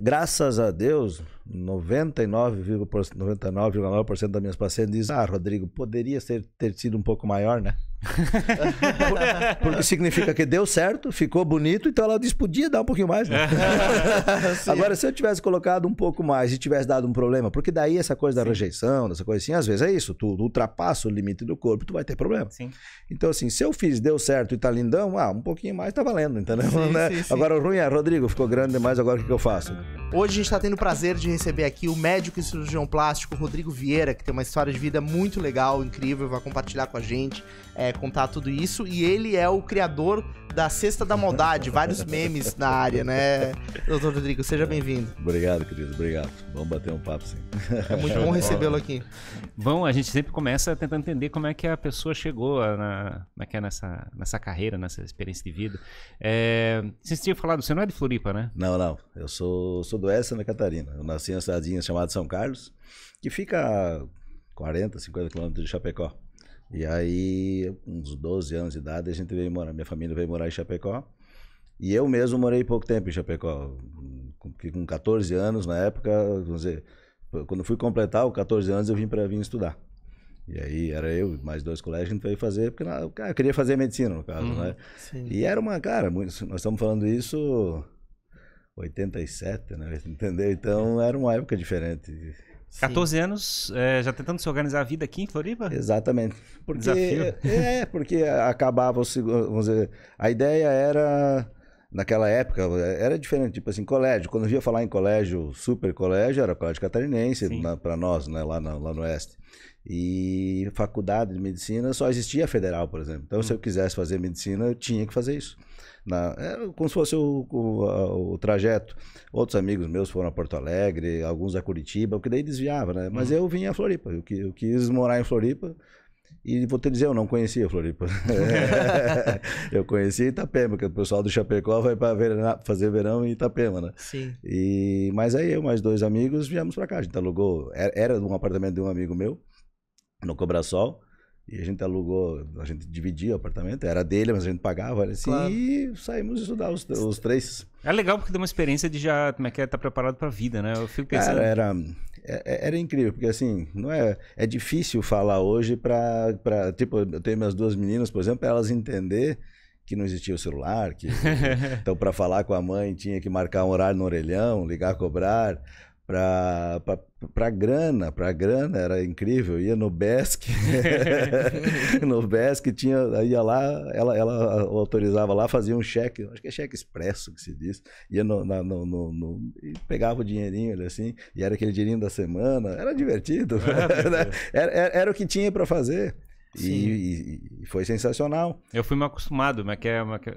graças a Deus, 99,9% das minhas pacientes dizem: ah, Rodrigo, poderia ter sido um pouco maior, né? Porque significa que deu certo, ficou bonito, então ela diz: podia dar um pouquinho mais, né? Agora, se eu tivesse colocado um pouco mais e tivesse dado um problema, porque daí essa coisa da rejeição, dessa coisa assim, às vezes é isso, tu ultrapassa o limite do corpo, tu vai ter problema. Sim. Então, assim, se eu fiz, deu certo e tá lindão, um pouquinho mais tá valendo, entendeu? Sim, Né? sim, sim. Agora o ruim é: Rodrigo, ficou grande demais, agora o que eu faço? Hoje a gente está tendo o prazer de receber aqui o médico e cirurgião plástico Rodrigo Vieira, que tem uma história de vida muito legal, incrível, vai compartilhar com a gente, contar tudo isso. E ele é o criador da Cesta da Maldade, vários memes na área, né? Doutor Rodrigo, seja bem-vindo. Obrigado, querido, obrigado. Vamos bater um papo, sim. É muito bom recebê-lo aqui. Bom, a gente sempre começa tentando entender como é que a pessoa chegou nessa carreira, nessa experiência de vida. Vocês tinham falado, você não é de Floripa, né? Não. Eu sou do oeste de Santa Catarina. Eu nasci em uma cidadinha chamada São Carlos, que fica a 40, 50 quilômetros de Chapecó. E aí, uns 12 anos de idade, a gente veio morar, minha família veio morar em Chapecó. E eu mesmo morei pouco tempo em Chapecó. Com 14 anos, na época, vamos dizer, quando fui completar os 14 anos, eu vim estudar. E aí, era eu e mais 2 colegas, a gente veio fazer, porque eu queria fazer medicina, no caso, né? Sim. E era nós estamos falando isso 87, né? Entendeu? Então, era uma época diferente. 14 anos, já tentando se organizar a vida aqui em Floripa? Exatamente. Porque, Desafio. Porque acabava, vamos dizer, a ideia era, naquela época, era diferente, tipo assim, colégio. Quando eu via falar em colégio, super colégio, era colégio catarinense, para nós, né, lá no oeste. E faculdade de medicina só existia a federal, por exemplo. Então, se eu quisesse fazer medicina, eu tinha que fazer isso. Era como se fosse o trajeto. Outros amigos meus foram a Porto Alegre, alguns a Curitiba, porque daí desviava, né? Mas eu vinha a Floripa, eu quis morar em Floripa. E vou te dizer, eu não conhecia Floripa. Eu conhecia Itapema, porque o pessoal do Chapecó vai para fazer verão em Itapema, né? Sim. Mas aí eu mais 2 amigos viemos para cá. A gente alugou, era um apartamento de um amigo meu, no Cobrasol. E a gente alugou, a gente dividia o apartamento, era dele, mas a gente pagava, olha assim, claro. E saímos estudar os 3. É legal porque deu uma experiência de já, como é que tá preparado para a vida, né? Eu fico pensando... Cara, era incrível, porque assim, não é difícil falar hoje tipo, eu tenho minhas 2 meninas, por exemplo, para elas entender que não existia o celular, então para falar com a mãe tinha que marcar um horário no orelhão, ligar, cobrar. Pra grana era incrível. Ia no Besc, no Besc ia lá, ela autorizava lá, fazia um cheque, acho que é cheque expresso que se diz, ia e pegava o dinheirinho assim, e era aquele dinheirinho da semana, era divertido, era o que tinha para fazer. E foi sensacional. Eu fui mal acostumado, mas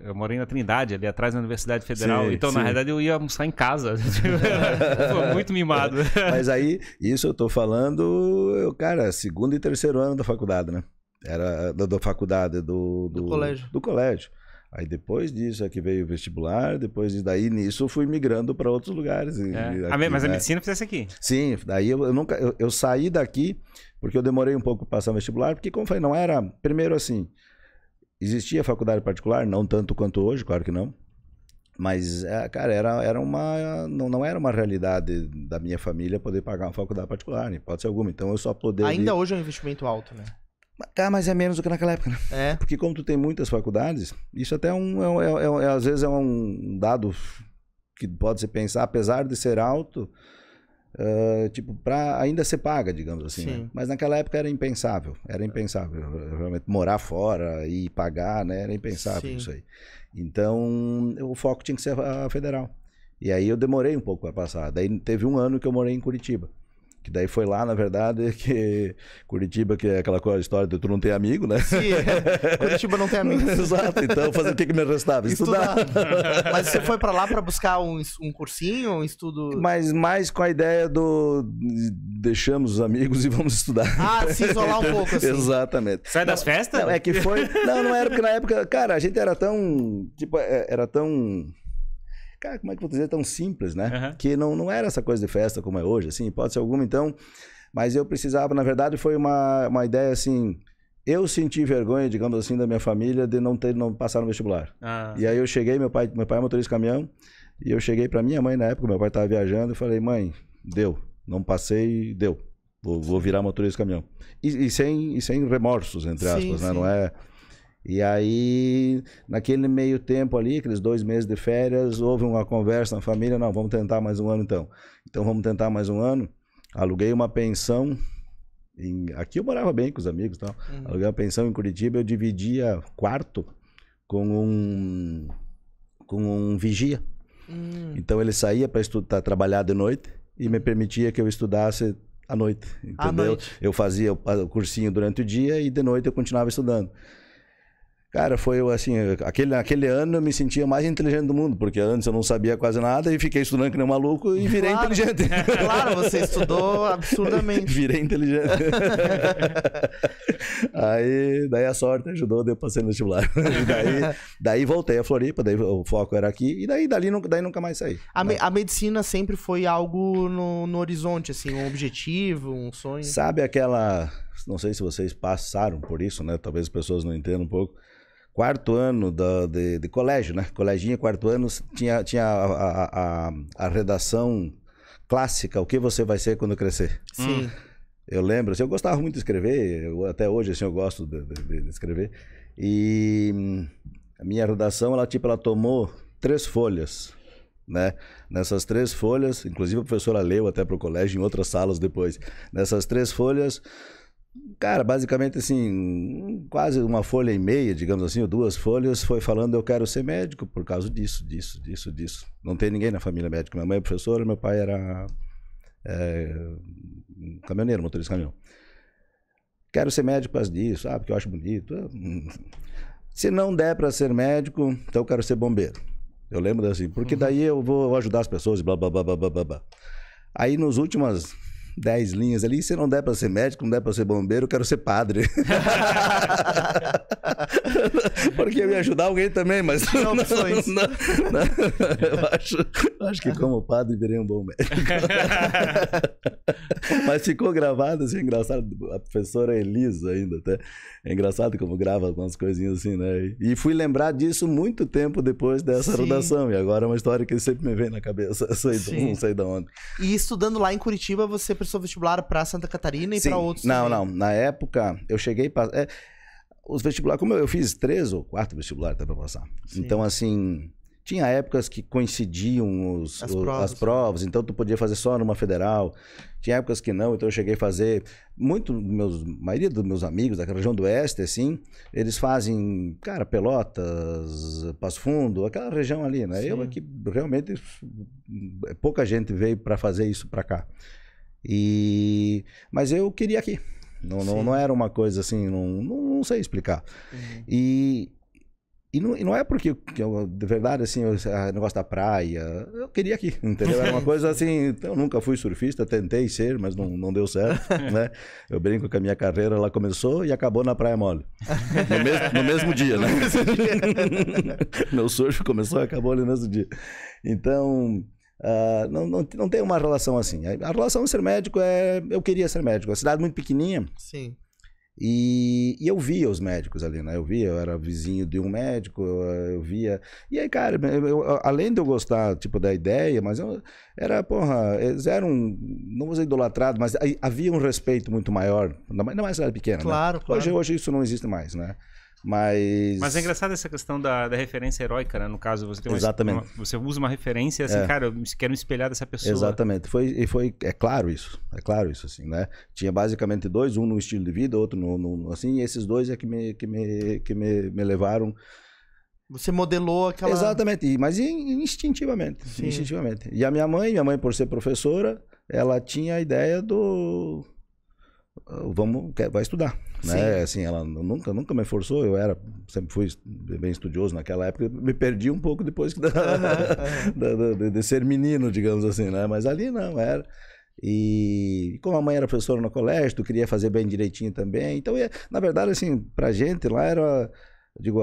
eu morei na Trindade, ali atrás da Universidade Federal. Sim, então, na realidade, eu ia almoçar em casa. Foi muito mimado. Mas aí, isso eu tô falando, cara, 2º e 3º ano da faculdade, né? Era da faculdade do colégio. Do colégio. Aí depois disso é que veio o vestibular, depois daí nisso eu fui migrando para outros lugares. Aqui, mas a né? medicina fizesse aqui? Sim, daí eu saí daqui porque eu demorei um pouco para passar no vestibular, porque como eu falei, não era, primeiro assim, existia faculdade particular, não tanto quanto hoje, claro que não, mas, cara, não era uma realidade da minha família poder pagar uma faculdade particular, em hipótese alguma, então eu só poderia... Ainda hoje é um investimento alto, né? Mas é menos do que naquela época, né? Porque como tu tem muitas faculdades, isso até às vezes é um dado que pode se pensar, apesar de ser alto, tipo, ainda se paga, digamos assim, né? Mas naquela época era impensável, realmente morar fora e pagar, né? Era impensável isso aí. Então, o foco tinha que ser a federal. E aí eu demorei um pouco para passar. Daí teve um ano que eu morei em Curitiba. Que daí foi lá, na verdade, que Curitiba, que é aquela história de tu não ter amigo, né? Sim, Curitiba não tem amigos. Exato, então fazer o que me restava? Estudar. Mas você foi pra lá pra buscar um cursinho, um estudo? Mas mais com a ideia deixamos os amigos e vamos estudar. Se isolar um pouco, assim. Exatamente. Sai das festas? Não, é que foi... Não era porque na época, cara, a gente era tão... Tipo, era tão... Cara, como é que eu vou dizer, tão simples, né? Que não era essa coisa de festa como é hoje, assim, hipótese alguma, então... Mas eu precisava, na verdade, foi uma ideia, assim... Eu senti vergonha, digamos assim, da minha família de não passar no vestibular. E aí eu cheguei, meu pai é motorista de caminhão, E eu cheguei pra minha mãe na época, meu pai tava viajando, e falei, mãe, deu, não passei, deu. Vou virar motorista de caminhão. E sem remorsos, entre aspas, né? Não é... E aí, naquele meio tempo ali, aqueles 2 meses de férias, houve uma conversa na família, não, vamos tentar mais um ano então. Então vamos tentar mais um ano. Aluguei uma pensão, aqui eu morava bem com os amigos e tal. Aluguei uma pensão em Curitiba, eu dividia quarto com um vigia. Então ele saía para trabalhar de noite e me permitia que eu estudasse à noite, entendeu? Eu fazia o cursinho durante o dia e de noite eu continuava estudando. Cara, foi assim, aquele ano eu me sentia mais inteligente do mundo, porque antes eu não sabia quase nada e fiquei estudando que nem um maluco e virei inteligente. Claro, você estudou absurdamente. Virei inteligente. Daí a sorte ajudou, deu passei no vestibular. Daí voltei a Floripa, daí o foco era aqui, e daí nunca mais saí. A medicina sempre foi algo no horizonte, assim, um objetivo, um sonho? Sabe aquela... Não sei se vocês passaram por isso, né? Talvez as pessoas não entendam um pouco. 4º ano de colégio, né? Coleginho, 4º ano, tinha a redação clássica, o que você vai ser quando crescer. Sim. Eu lembro, assim, eu gostava muito de escrever, até hoje assim, eu gosto de escrever. E a minha redação, ela tomou 3 folhas, né? Nessas 3 folhas, inclusive a professora leu até para o colégio em outras salas depois. Nessas 3 folhas... Cara, basicamente assim, quase 1,5 folha, digamos assim, ou 2 folhas, foi falando eu quero ser médico por causa disso. Não tem ninguém na família médica. Minha mãe é professora, meu pai era caminhoneiro, motorista de caminhão. Quero ser médico por causa disso, porque eu acho bonito. Se não der para ser médico, então eu quero ser bombeiro. Eu lembro assim, porque daí eu vou ajudar as pessoas e blá, blá, blá, blá, blá, blá. Aí nos últimas 10 linhas ali, se não der pra ser médico, não der pra ser bombeiro, eu quero ser padre. Porque eu ia ajudar alguém também, mas não, eu acho que como padre virei um bom médico. Mas ficou gravado assim, engraçado, a professora Elisa ainda até, é engraçado como grava algumas coisinhas assim, né? E fui lembrar disso muito tempo depois dessa redação, e agora é uma história que sempre me vem na cabeça, não sei de onde. E estudando lá em Curitiba, você prestou vestibular para Santa Catarina e para outros? Não. Na época, eu cheguei para... os vestibulares, como eu fiz 3 ou 4 vestibulares até para passar. Sim. Então, assim, tinha épocas que coincidiam as provas, então tu podia fazer só numa federal. Tinha épocas que não, então eu cheguei a fazer... maioria dos meus amigos da região do Oeste, assim, eles fazem, cara, Pelotas, Passo Fundo, aquela região ali, né? Sim. Eu aqui, realmente, pouca gente veio para fazer isso para cá. Mas eu queria aqui. Não era uma coisa assim, não sei explicar. E não é porque eu, de verdade, assim, o negócio da praia, eu queria aqui, entendeu? Era uma coisa assim, eu nunca fui surfista, tentei ser, mas não deu certo, né? Eu brinco que a minha carreira, ela começou e acabou na Praia Mole. No mesmo dia, né? Meu surf começou e acabou ali no mesmo dia. Então... não tem uma relação assim. A relação de ser médico eu queria ser médico. A cidade muito pequenininha. Sim. E eu via os médicos ali, né? Eu era vizinho de um médico, eu via... E aí, cara, além de eu gostar, tipo, da ideia, mas eles eram, não vou dizer idolatrados, mas havia um respeito muito maior, ainda mais cidade pequena, claro, né? Claro. Hoje isso não existe mais, né? Mas é engraçado essa questão da referência heróica, né? No caso, você tem você usa uma referência assim, cara, eu quero me espelhar dessa pessoa. Exatamente. É claro isso, assim, né? Tinha basicamente 2, um no estilo de vida, outro assim, e esses 2 é que me levaram. Você modelou aquela... Exatamente, mas instintivamente. Sim. Instintivamente. E a minha mãe, por ser professora, ela tinha a ideia do... vai estudar, né? Sim. Assim, ela nunca me forçou, sempre fui bem estudioso naquela época, me perdi um pouco depois de ser menino, digamos assim, né? Mas ali não, era... E como a mãe era professora no colégio, tu queria fazer bem direitinho também, então, na verdade, assim, pra gente lá era...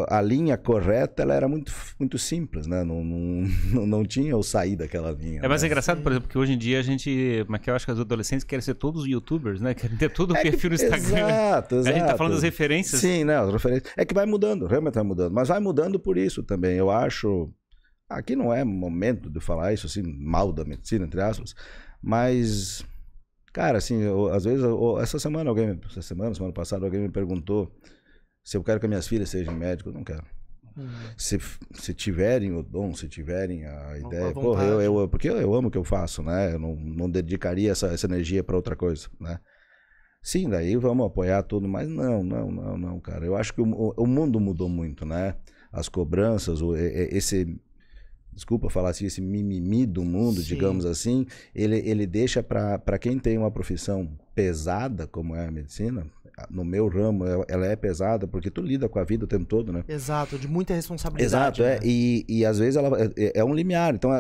a linha correta, ela era muito, muito simples, né? Não tinha o sair daquela linha. É mais né? engraçado, por exemplo, que hoje em dia a gente... Mas que eu acho que os adolescentes querem ser todos youtubers, né? Querem ter todo o perfil no Instagram. Exato. A gente tá falando das referências. Sim, né? As referências. É que vai mudando, realmente vai mudando. Mas vai mudando por isso também. Eu acho... Aqui não é momento de falar isso, assim, mal da medicina, entre aspas, mas, cara, assim, às vezes, semana passada, alguém me perguntou se eu quero que minhas filhas sejam médicos. Eu não quero. Se tiverem o dom, se tiverem a ideia, porra, porque eu amo o que eu faço, né? Eu não dedicaria essa energia para outra coisa, né? Sim, daí vamos apoiar tudo, mas não, cara. Eu acho que o mundo mudou muito, né? As cobranças, desculpa falar assim, esse mimimi do mundo, digamos assim, ele deixa para quem tem uma profissão pesada, como é a medicina, no meu ramo, ela é pesada, porque tu lida com a vida o tempo todo, né? Exato, de muita responsabilidade. Exato, né? E às vezes ela é um limiar. Então,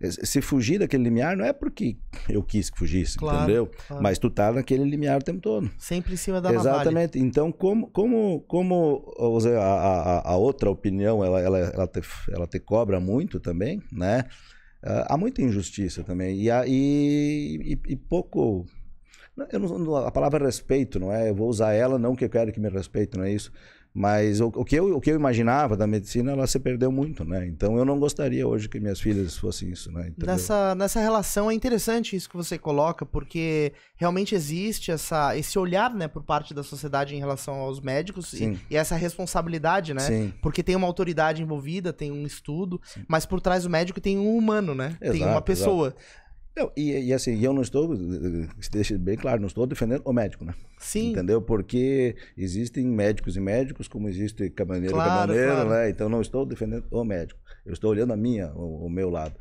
se fugir daquele limiar, não é porque eu quis que fugisse, entendeu? Claro. Mas tu tá naquele limiar o tempo todo. Sempre em cima da navalha. Exatamente. Então, como a outra opinião, ela te cobra muito também, né? Há muita injustiça também. E pouco... a palavra respeito, não é? Eu vou usar ela, não que eu quero que me respeite, não é isso. Mas o que eu imaginava da medicina, ela se perdeu muito, né? Então eu não gostaria hoje que minhas filhas fossem isso, né? Nessa relação é interessante isso que você coloca, porque realmente existe esse olhar, né, por parte da sociedade em relação aos médicos e essa responsabilidade, né? Sim. Porque tem uma autoridade envolvida, tem um estudo, mas por trás do médico tem um humano, né? Exato, tem uma pessoa. Exato. Não, e eu não estou, deixa bem claro, não estou defendendo o médico, né? Sim. Entendeu? Porque existem médicos e médicos, como existe caminhoneiro e caminhoneiro, né? Então não estou defendendo o médico. Eu estou olhando o meu lado.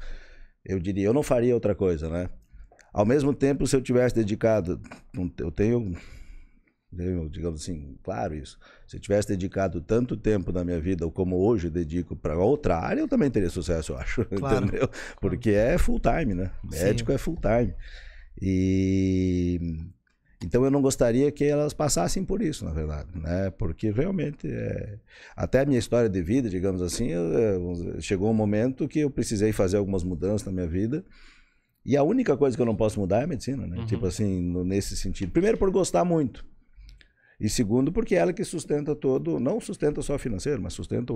Eu diria, eu não faria outra coisa, né? Ao mesmo tempo, se eu tivesse dedicado, eu tenho, digamos assim, claro isso. Se eu tivesse dedicado tanto tempo da minha vida, como hoje dedico para outra área, eu também teria sucesso, eu acho, claro, entendeu? Porque é full time, né? Médico é full time. Então eu não gostaria que elas passassem por isso, na verdade, né? Porque realmente, até a minha história de vida, digamos assim, chegou um momento que eu precisei fazer algumas mudanças na minha vida. E a única coisa que eu não posso mudar é a medicina, né? Tipo assim, nesse sentido. Primeiro, por gostar muito. E segundo, porque ela que sustenta não sustenta só financeiro, mas sustenta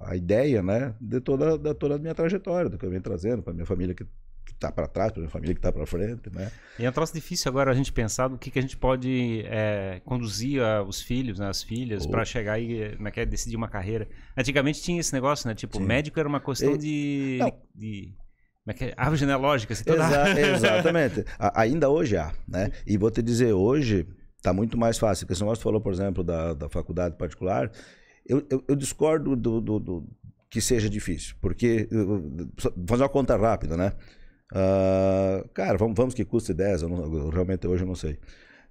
a ideia, né, de toda a minha trajetória, do que eu venho trazendo para minha família que está para trás, para minha família que está para frente, né. E é um troço difícil agora a gente pensar do que a gente pode conduzir os filhos, né, as filhas, para chegar e decidir uma carreira. Antigamente tinha esse negócio, né, tipo, médico era uma questão de árvore genealógica. Assim, Exatamente. Ainda hoje há, né, e vou te dizer, hoje... Tá muito mais fácil. Porque esse negócio falou, por exemplo, da faculdade particular. Eu discordo do que seja difícil. Porque, vou fazer uma conta rápida, né? Cara, vamos que custe 10, realmente hoje eu não sei.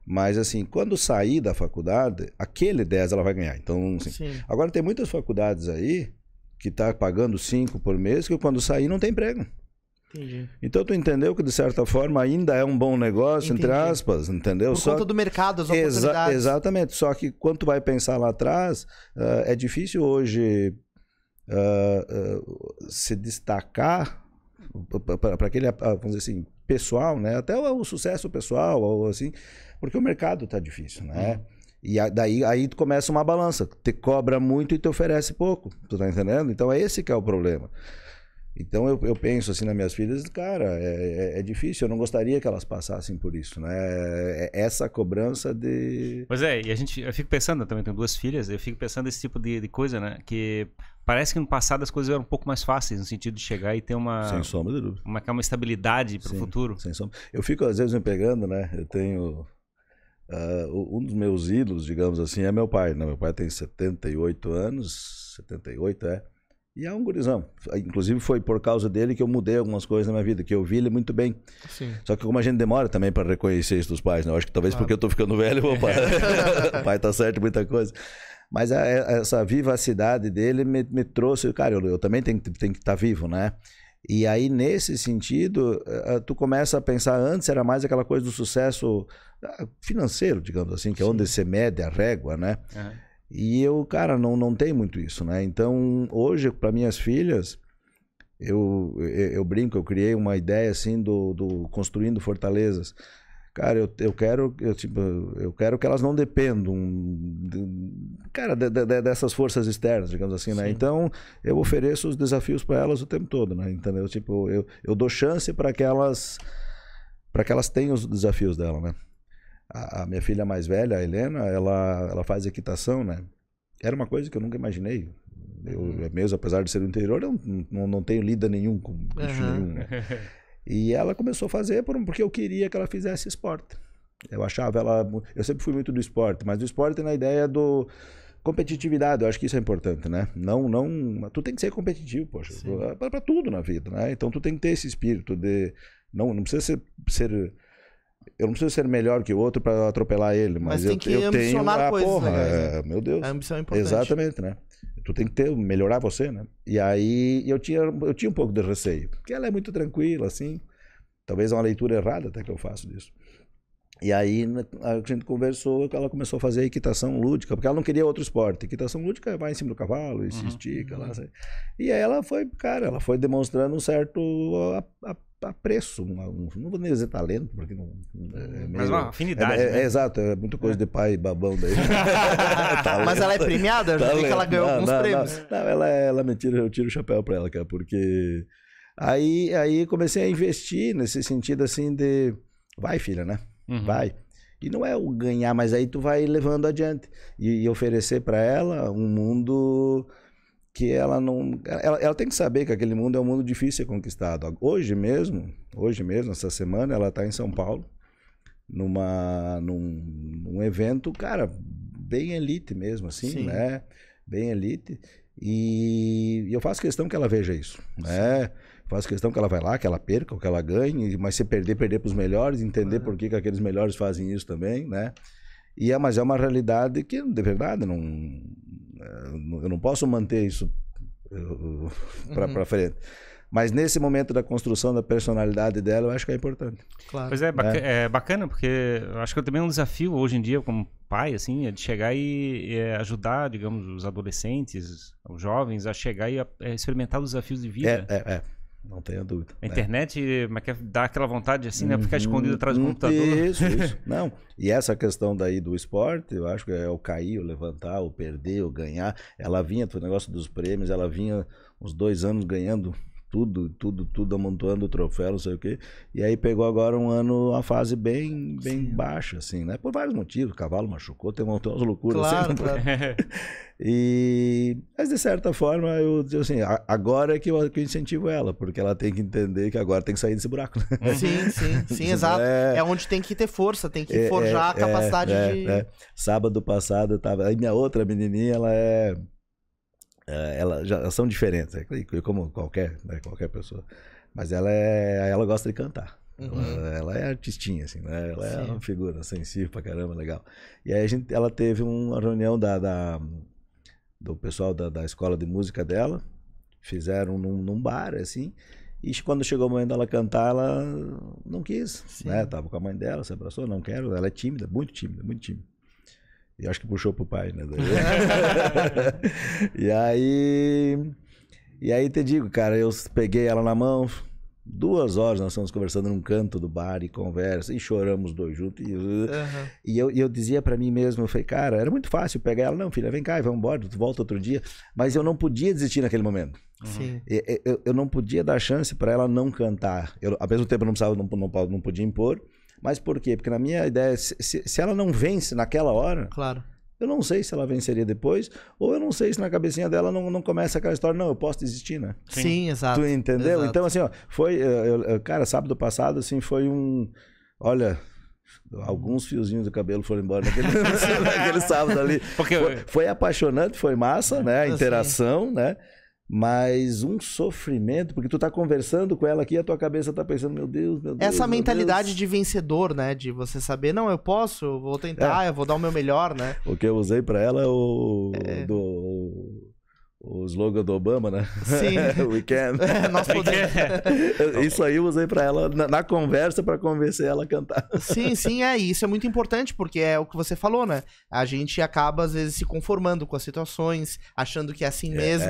Mas, assim, quando sair da faculdade, aquele 10 ela vai ganhar. Então, assim, agora tem muitas faculdades aí que tá pagando 5 por mês, que quando sair não tem emprego. Entendi. Então tu entendeu que de certa forma ainda é um bom negócio, entre aspas, entendeu? Por conta do mercado, as oportunidades. Exatamente, só que quando tu vai pensar lá atrás, é difícil hoje se destacar para aquele, vamos dizer assim, pessoal, né? Até o sucesso pessoal, ou assim, porque o mercado tá difícil, né? E aí tu começa uma balança, te cobra muito e te oferece pouco, tu tá entendendo? Então é esse que é o problema. Então eu penso assim nas minhas filhas, cara, é difícil, eu não gostaria que elas passassem por isso, né? Essa cobrança de... Pois é, e eu fico pensando, eu também tenho 2 filhas, eu fico pensando nesse tipo de coisa, né? Que parece que no passado as coisas eram um pouco mais fáceis, no sentido de chegar e ter sem sombra de dúvida, uma estabilidade para o futuro. Sem sombra. Eu fico às vezes me pegando, né? Eu tenho... um dos meus ídolos, digamos assim, é meu pai, né? Meu pai tem 78 anos, 78 e é um gurizão. Inclusive foi por causa dele que eu mudei algumas coisas na minha vida, que eu vi ele muito bem. Sim. Só que como a gente demora também para reconhecer isso dos pais, né? Eu acho que talvez porque eu tô ficando velho, o pai tá certo em muita coisa. Mas essa vivacidade dele me trouxe... Cara, eu também tenho que estar vivo, né? E aí, nesse sentido, tu começa a pensar... Antes era mais aquela coisa do sucesso financeiro, digamos assim, que é onde se mede a régua, né? E eu, cara, não tenho muito isso, né? Então, hoje, para minhas filhas, eu brinco, eu criei uma ideia, assim, do construindo fortalezas. cara, eu quero que elas não dependam, cara, dessas forças externas, digamos assim, né? Sim. Então, eu ofereço os desafios para elas o tempo todo, né? Entendeu? Tipo, eu dou chance para que elas tenham os desafios dela, né? A minha filha mais velha, a Helena, ela faz equitação, né? Era uma coisa que eu nunca imaginei. Eu mesmo, apesar de ser do interior, eu não tenho lida nenhum com bicho nenhum, né? E ela começou a fazer porque eu queria que ela fizesse esporte. Eu sempre fui muito do esporte, mas do esporte na ideia do competitividade. Eu acho que isso é importante, né? Tu tem que ser competitivo, poxa, para tudo na vida, né? Então tu tem que ter esse espírito de não precisa ser eu não preciso ser melhor que o outro para atropelar ele, mas eu tenho coisas legais, né? Meu Deus. A ambição é importante. Exatamente, né? Tu tem que melhorar você, né? E aí eu tinha um pouco de receio, porque ela é muito tranquila, assim. Talvez é uma leitura errada até que eu faço disso. E aí a gente conversou que ela começou a fazer equitação lúdica, porque ela não queria outro esporte. Equitação lúdica vai em cima do cavalo e se estica lá. Sabe? E aí ela foi demonstrando um certo apreço, não vou nem dizer talento, porque não mas uma afinidade, né? Exato, é muita coisa de pai babão daí. Mas ela é premiada? Eu já vi que ela ganhou alguns prêmios. Não, ela me tira, eu tiro o chapéu pra ela, cara, porque aí comecei a investir nesse sentido assim de vai, filha, né? Vai. E não é o ganhar, mas aí tu vai levando adiante e oferecer pra ela um mundo que ela não... Ela tem que saber que aquele mundo é um mundo difícil de ser conquistado. Hoje mesmo, essa semana, ela está em São Paulo, num evento, cara, bem elite mesmo, assim, sim, né? Bem elite. E eu faço questão que ela veja isso, né? Faço questão que ela vai lá, que ela perca, ou que ela ganhe, mas se perder para os melhores, entender por que aqueles melhores fazem isso também, né? Mas é uma realidade que, de verdade, eu não posso manter isso para frente. Mas nesse momento da construção da personalidade dela, eu acho que é importante. Claro. Pois é bacana, porque eu acho que também é um desafio hoje em dia, como pai, assim, é de chegar e ajudar, digamos, os adolescentes, os jovens, a chegar e experimentar os desafios de vida. Não tenha dúvida. A internet dá aquela vontade assim, né? Ficar escondido atrás do computador. Isso. Não. E essa questão daí do esporte, eu acho que é o cair, o levantar, o perder, o ganhar. Ela vinha, o negócio dos prêmios, ela vinha uns 2 anos ganhando tudo, amontoando o troféu, não sei o quê. E aí pegou agora uma fase bem baixa, assim, né? Por vários motivos. O cavalo machucou, tem umas loucuras claro, assim. Claro. Mas de certa forma, eu digo assim, agora é que eu incentivo ela, porque ela tem que entender que agora tem que sair desse buraco. Né? Sim, exato. É onde tem que ter força, tem que forjar a capacidade de... Sábado passado eu tava... Aí minha outra menininha, elas são diferentes, como qualquer pessoa. Mas ela gosta de cantar. Ela é artistinha, assim, né? Ela é uma figura sensível pra caramba, legal. E aí ela teve uma reunião do pessoal da escola de música dela, fizeram num bar, assim, e quando chegou o momento dela cantar, ela não quis, né? Tava com a mãe dela, se abraçou, não quero, ela é tímida, muito tímida. E acho que puxou pro pai, né? E aí te digo, cara, eu peguei ela na mão, 2 horas nós estamos conversando num canto do bar e conversa, e choramos 2 juntos. E eu dizia pra mim mesmo, eu falei, cara, era muito fácil pegar ela, não, filha, vem cá, vamos embora, tu volta outro dia. Mas eu não podia desistir naquele momento. Sim. Eu não podia dar chance pra ela não cantar. Ao mesmo tempo eu não podia impor. Mas por quê? Porque na minha ideia, se ela não vence naquela hora, claro, eu não sei se ela venceria depois, ou eu não sei se na cabecinha dela não começa aquela história, não, eu posso desistir, né? Sim, exato. Tu entendeu? Exato. Então, assim, ó, cara, sábado passado, assim, foi olha, alguns fiozinhos do cabelo foram embora naquele sábado ali. Foi apaixonante, foi massa, né? A interação, né? Mas um sofrimento, porque tu tá conversando com ela aqui e a tua cabeça tá pensando, meu Deus. Essa mentalidade de vencedor, né? De você saber, não, eu posso, eu vou tentar, eu vou dar o meu melhor, né? O que eu usei pra ela é o slogan do Obama, né? Sim. We can. Nós podemos. Isso aí eu usei pra ela na conversa pra convencer ela a cantar. Sim, isso é muito importante, porque é o que você falou, né? A gente acaba, às vezes, se conformando com as situações, achando que é assim mesmo.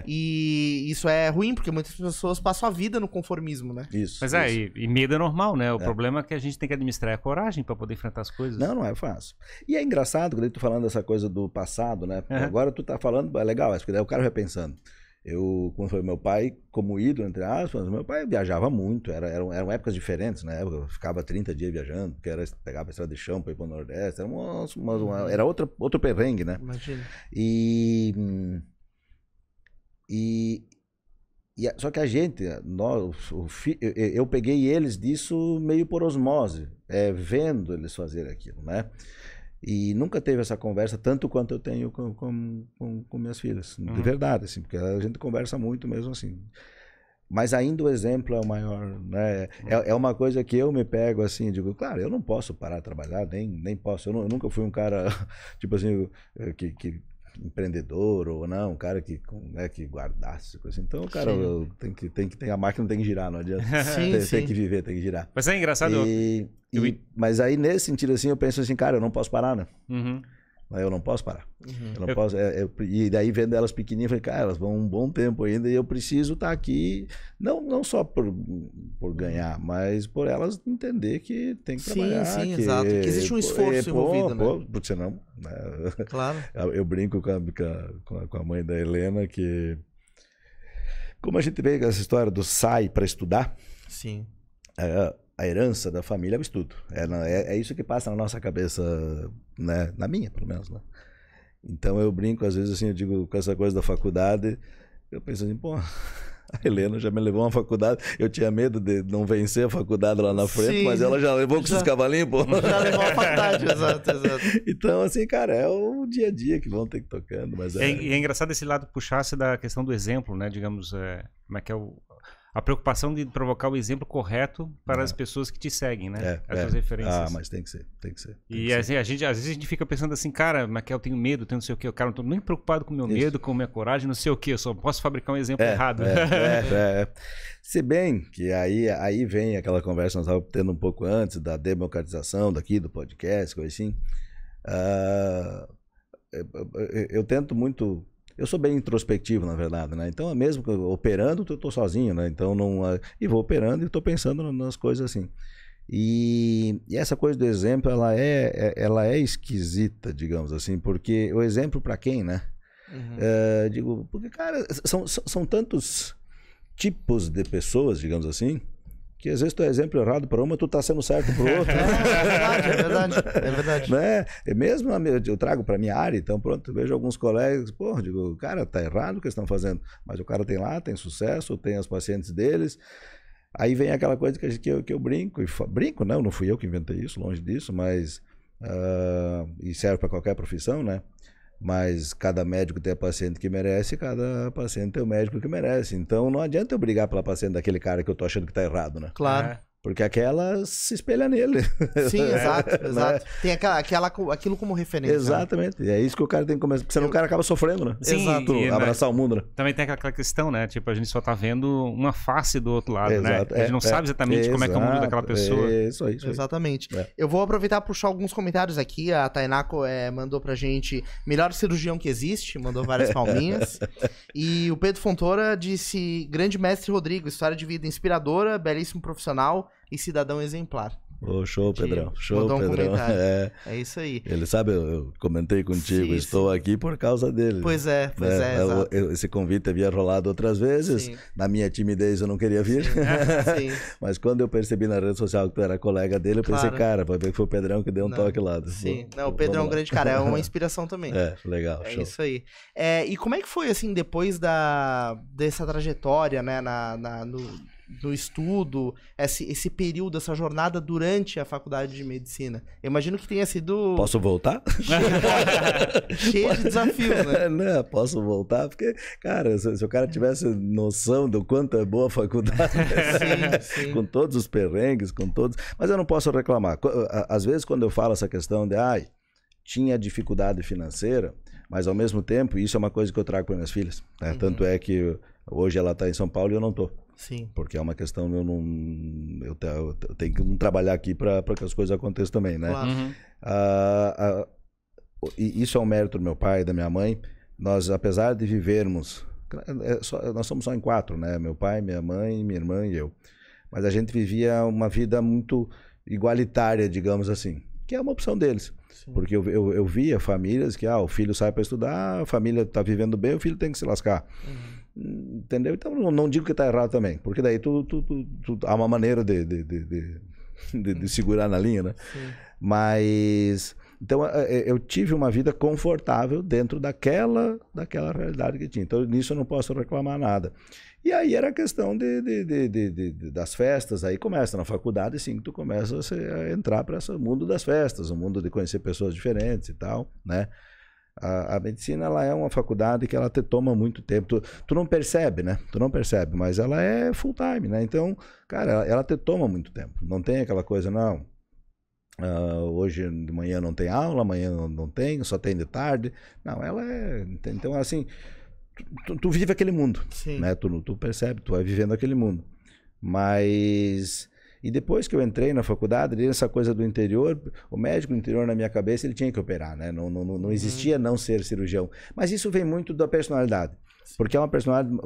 E isso é ruim, porque muitas pessoas passam a vida no conformismo, né? Isso. Mas e medo é normal, né? O problema é que a gente tem que administrar a coragem pra poder enfrentar as coisas. Não é fácil. E é engraçado, quando eu tô falando dessa coisa do passado, né? Agora tu tá falando, é legal, porque daí o cara vai pensando. Como foi meu pai, como ídolo, entre aspas, meu pai viajava muito, eram épocas diferentes, né? Eu ficava 30 dias viajando, porque pegava a estrada de chão para ir para o Nordeste, era outro perrengue, né? Imagina. Só que a gente, eu peguei eles disso meio por osmose, vendo eles fazerem aquilo, né? E nunca teve essa conversa tanto quanto eu tenho com minhas filhas, de verdade, assim, porque a gente conversa muito mesmo assim. Mas ainda o exemplo é o maior, né? É uma coisa que eu me pego assim, digo, claro, eu não posso parar de trabalhar, nem posso. Eu nunca fui um cara, tipo assim, que empreendedor ou não, um cara que guardasse coisa assim. Então, o cara tem que ter a máquina, tem que girar, não adianta. Tem que viver, tem que girar. Mas é engraçado. Mas aí nesse sentido assim, eu penso assim, cara, eu não posso parar, né? Eu não posso parar. Eu não posso, e daí vendo elas pequenininhas, eu falei, cara, elas vão um bom tempo ainda e eu preciso estar aqui, não só por ganhar, mas por elas entender que tem que trabalhar. Sim, exato. Que existe um esforço envolvido, né? Porque senão... Claro. Eu brinco com a mãe da Helena que... Como a gente vê essa história do sai para estudar... Sim. A herança da família é o estudo. É isso que passa na nossa cabeça, né? Na minha, pelo menos, né? Então eu brinco, às vezes, assim, eu digo, com essa coisa da faculdade, eu penso assim, pô, a Helena já me levou a uma faculdade, eu tinha medo de não vencer a faculdade lá na frente, mas ela já levou com esses cavalinhos, pô. Já levou a faculdade, exato. Então, assim, cara, é o dia a dia que vão ter que ir tocando, mas E é engraçado esse lado puxar-se da questão do exemplo, né? Digamos, como é que é a preocupação de provocar o exemplo correto para as pessoas que te seguem, né? As suas referências. Mas tem que ser. E assim, às vezes a gente fica pensando assim, cara, mas eu tenho medo, tenho não sei o quê. Cara, não tô nem preocupado com o meu medo, com a minha coragem, não sei o quê. Eu só posso fabricar um exemplo errado. Se bem que aí vem aquela conversa que nós estávamos tendo um pouco antes da democratização daqui do podcast, coisa assim. Eu tento muito... Eu sou bem introspectivo, na verdade, né? Então, mesmo operando, eu estou sozinho, né? Então, e vou operando e estou pensando nas coisas assim. E essa coisa do exemplo, ela é esquisita, digamos assim, porque o exemplo para quem, né? Digo, porque, cara, são tantos tipos de pessoas, digamos assim, que às vezes tu é exemplo errado para uma, tu tá sendo certo pro outro. É verdade. Né? E mesmo eu trago para minha área, então pronto, eu vejo alguns colegas, digo, cara, tá errado o que eles estão fazendo, mas o cara tem sucesso, tem as pacientes deles. Aí vem aquela coisa que eu brinco, não fui eu que inventei isso, longe disso, mas e serve para qualquer profissão, né? Mas cada médico tem a paciente que merece, cada paciente tem o médico que merece. Então não adianta eu brigar pela paciente daquele cara que eu tô achando que tá errado, né? Claro. Porque aquela se espelha nele. Sim, exato. Tem aquilo como referência. Exatamente. E é isso que o cara tem que começar. Porque senão o cara acaba sofrendo, né? Sim, exato. Abraçar o mundo, né? Também tem aquela questão, né? Tipo, a gente só tá vendo uma face do outro lado, exato. né? A gente não sabe exatamente como é que é o mundo daquela pessoa. Isso aí. Exatamente. Eu vou aproveitar e puxar alguns comentários aqui. A Tainako mandou pra gente melhor cirurgião que existe, mandou várias palminhas. E o Pedro Fontoura disse, grande mestre Rodrigo, história de vida inspiradora, belíssimo profissional e cidadão exemplar. Show, Pedrão. Show, mandou um Pedrão. É isso aí. Ele sabe, eu comentei contigo, estou aqui por causa dele. Pois é, exato. Esse convite havia rolado outras vezes. Na minha timidez eu não queria vir. Sim. Mas quando eu percebi na rede social que tu era colega dele, eu pensei, cara, vai ver que foi o Pedrão que deu um toque lá. Sim, o Pedrão é um grande cara, é uma inspiração também. Legal, show. É isso aí. E como é que foi, assim, depois dessa trajetória, né, no estudo, esse período, essa jornada durante a faculdade de medicina? Eu imagino que tenha sido... Posso voltar? Cheio de desafios, né? Não, posso voltar, porque, cara, se o cara tivesse noção do quanto é boa a faculdade, sim. com todos os perrengues, com todos... Mas eu não posso reclamar. Às vezes, quando eu falo essa questão de, tinha dificuldade financeira, Mas ao mesmo tempo, isso é uma coisa que eu trago para minhas filhas, né? Tanto é que hoje ela está em São Paulo e eu não estou. Sim. Porque é uma questão, eu tenho que trabalhar aqui para que as coisas aconteçam também, né? Claro. E isso é um mérito do meu pai e da minha mãe. Nós, apesar de vivermos, nós somos só em 4, né? Meu pai, minha mãe, minha irmã e eu. Mas a gente vivia uma vida muito igualitária, digamos assim, que é uma opção deles. Sim. Porque eu via famílias que o filho sai para estudar, a família está vivendo bem, o filho tem que se lascar. Entendeu? Então não digo que está errado também, porque daí há uma maneira de segurar na linha, né? Sim. Mas então eu tive uma vida confortável dentro daquela realidade que tinha. Então nisso eu não posso reclamar nada. E aí era a questão das festas. Aí começa na faculdade, sim, que tu começa a entrar para esse mundo das festas, o mundo de conhecer pessoas diferentes e tal, né? A medicina, ela é uma faculdade que ela te toma muito tempo. Tu não percebe, né? Tu não percebe, mas ela é full time, né? Então, cara, ela te toma muito tempo. Não tem aquela coisa, não. Hoje de manhã não tem aula, amanhã não tem, só tem de tarde. Não, ela é... Então, assim, tu vive aquele mundo, né? Tu percebe, tu vai vivendo aquele mundo. Mas... E depois que eu entrei na faculdade, essa coisa do interior, o médico do interior na minha cabeça, ele tinha que operar, né? Não existia não ser cirurgião. Mas isso vem muito da personalidade. Porque é uma personalidade,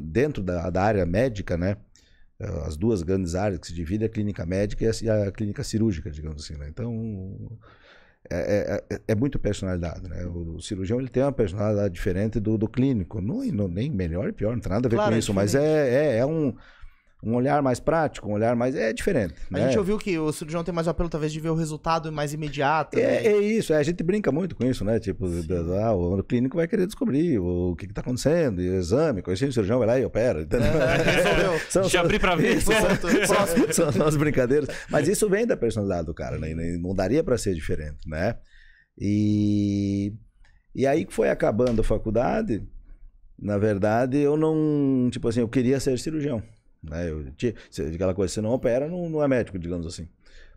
dentro da área médica, né? As duas grandes áreas que se dividem, a clínica médica e a clínica cirúrgica, digamos assim, né? Então, é muito personalidade, né? O cirurgião, ele tem uma personalidade diferente do clínico. Nem melhor e pior, não tem nada a ver com isso, mas é um olhar mais prático, um olhar mais... É diferente. A gente ouviu que o cirurgião tem mais o apelo, talvez, de ver o resultado mais imediato. É isso, a gente brinca muito com isso, né? Tipo, o clínico vai querer descobrir o que está acontecendo, e o exame, o cirurgião vai lá e opera. Deixa eu abrir para ver. São as brincadeiras. Mas isso vem da personalidade do cara, né? Não daria para ser diferente, né? E aí que foi acabando a faculdade, na verdade, eu não... Tipo assim, eu queria ser cirurgião. Né? Aquela coisa, você não opera, não é médico, digamos assim.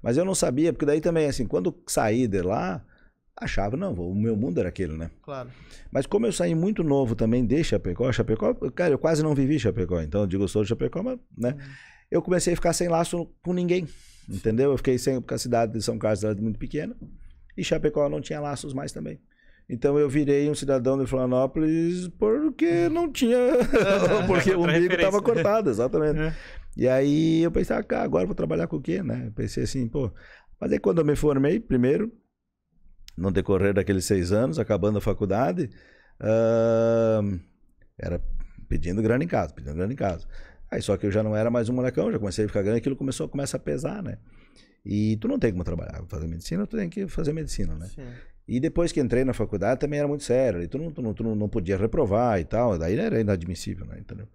Mas eu não sabia, porque daí também, assim, quando saí de lá, achava, não, o meu mundo era aquele, né? Claro. Mas como eu saí muito novo também de Chapecó, cara, eu quase não vivi Chapecó, então eu digo, eu sou de Chapecó, mas, né? Eu comecei a ficar sem laço com ninguém, entendeu? Eu fiquei sem, porque a cidade de São Carlos era muito pequena, e Chapecó não tinha laços mais também. Então eu virei um cidadão de Florianópolis porque não tinha... porque o umbigo estava cortado, exatamente. E aí eu pensei, agora eu vou trabalhar com o quê, né? Eu pensei assim, Mas aí quando eu me formei, primeiro, no decorrer daqueles 6 anos, acabando a faculdade, era pedindo grana em casa. Aí só que eu já não era mais um molecão, já comecei a ficar grande, aquilo começa a pesar, né? E tu não tem como trabalhar, fazer medicina, tu tem que fazer medicina, né? Sim. E depois que entrei na faculdade também era muito sério, e tu não podia reprovar e tal, daí era inadmissível, né, entendeu?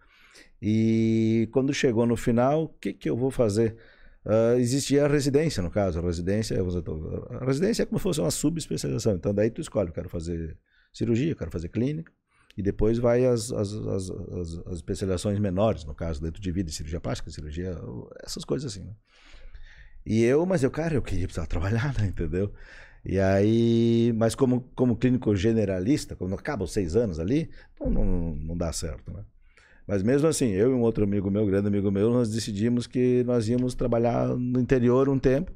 E quando chegou no final, o que eu vou fazer? Existia a residência, no caso, a residência é como se fosse uma subespecialização, então daí tu escolhe, eu quero fazer cirurgia, eu quero fazer clínica, e depois vai as especializações menores, no caso, dentro de vida, cirurgia plástica, cirurgia, essas coisas assim, né? Mas eu queria precisar trabalhar, né, entendeu? E aí, mas como clínico generalista, quando acaba os 6 anos ali, não dá certo, né? Mas mesmo assim, eu e um outro amigo meu, grande amigo meu, nós decidimos que nós íamos trabalhar no interior um tempo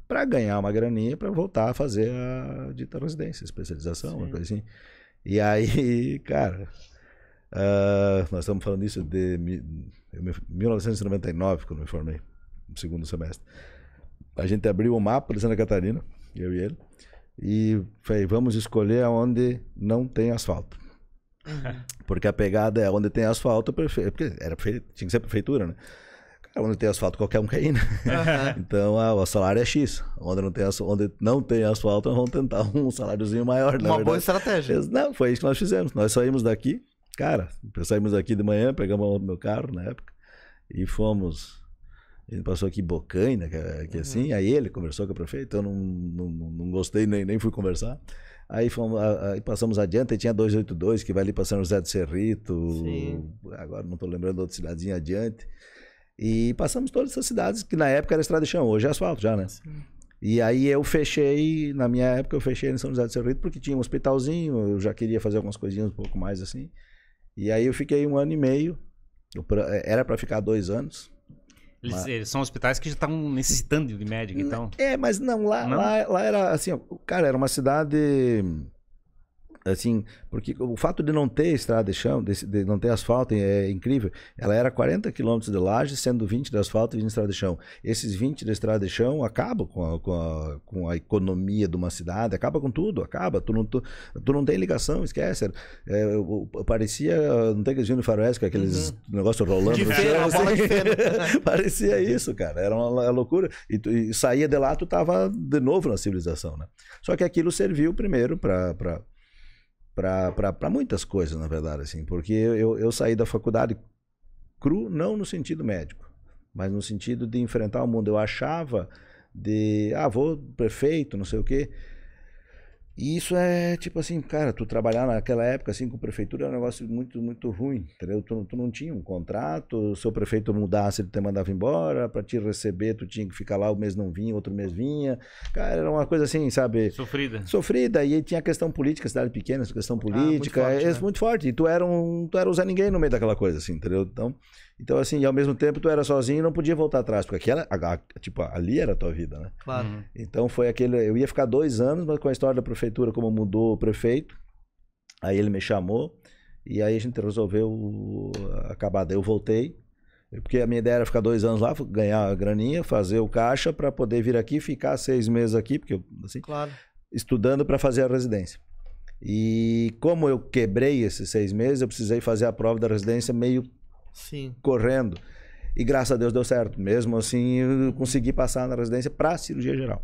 para ganhar uma graninha para voltar a fazer a dita residência, especialização, uma coisa assim. E aí, cara, nós estamos falando isso de 1999, quando eu me formei, no segundo semestre. A gente abriu o mapa de Santa Catarina, eu e ele, e falei, vamos escolher onde não tem asfalto. Porque a pegada é onde tem asfalto, porque tinha que ser prefeitura, né? Cara, onde tem asfalto, qualquer um quer ir, né? Então, o salário é X. Onde não tem asfalto, nós vamos tentar um saláriozinho maior. Uma boa estratégia. Não, foi isso que nós fizemos. Nós saímos daqui, cara, saímos daqui de manhã, pegamos o meu carro na época e fomos... A gente passou aqui em Bocaina, que assim, aí ele conversou com a prefeita, eu não gostei, nem fui conversar. Aí passamos adiante, aí tinha 282, que vai ali para São José do Cerrito, agora não estou lembrando outra cidadezinha adiante. E passamos todas essas cidades, que na época era estrada de chão, hoje é asfalto já, né? Sim. E aí eu fechei, na minha época eu fechei em São José do Cerrito porque tinha um hospitalzinho, eu já queria fazer algumas coisinhas um pouco mais assim. E aí eu fiquei 1 ano e meio, era para ficar 2 anos. Eles são hospitais que já estavam necessitando de médico, então? Mas não, lá era assim, cara, era uma cidade... Assim, porque o fato de não ter estrada de chão, de não ter asfalto é incrível. Ela era 40 quilômetros de laje, sendo 20 de asfalto e 20 de estrada de chão. Esses 20 de estrada de chão acabam com a economia de uma cidade, acaba com tudo, acaba. Tu não tem ligação, esquece. Parecia, não tem aqueles filmes de faroeste, aqueles negócios rolando de no feno, chão. bola de feno. Parecia isso, cara. Era uma loucura. E saía de lá, tu tava de novo na civilização, né? Só que aquilo serviu primeiro para muitas coisas, na verdade, assim, porque eu saí da faculdade cru, não no sentido médico, mas no sentido de enfrentar o mundo. Eu achava vou prefeito, não sei o quê. E isso é tipo assim, cara, tu trabalhar naquela época assim com prefeitura é um negócio muito, muito ruim, entendeu? Tu não tinha um contrato, se o prefeito mudasse ele te mandava embora, para te receber tu tinha que ficar lá, o mês não vinha, outro mês vinha. Cara, era uma coisa assim, sabe? Sofrida, e tinha a questão política, cidade pequena, essa questão política, muito forte, né? Muito forte, e tu era um Zé Ninguém no meio daquela coisa, assim, entendeu? Então, assim, e ao mesmo tempo tu era sozinho e não podia voltar atrás, porque tipo, ali era a tua vida, né? Claro. Então foi eu ia ficar 2 anos, mas com a história da prefeitura, como mudou o prefeito, aí ele me chamou, e aí a gente resolveu acabar. Daí eu voltei, porque a minha ideia era ficar 2 anos lá, ganhar a graninha, fazer o caixa para poder vir aqui, ficar 6 meses aqui, porque assim, claro, estudando para fazer a residência. E como eu quebrei esses 6 meses, eu precisei fazer a prova da residência meio correndo. E graças a Deus deu certo. Mesmo assim, eu consegui passar na residência para cirurgia geral.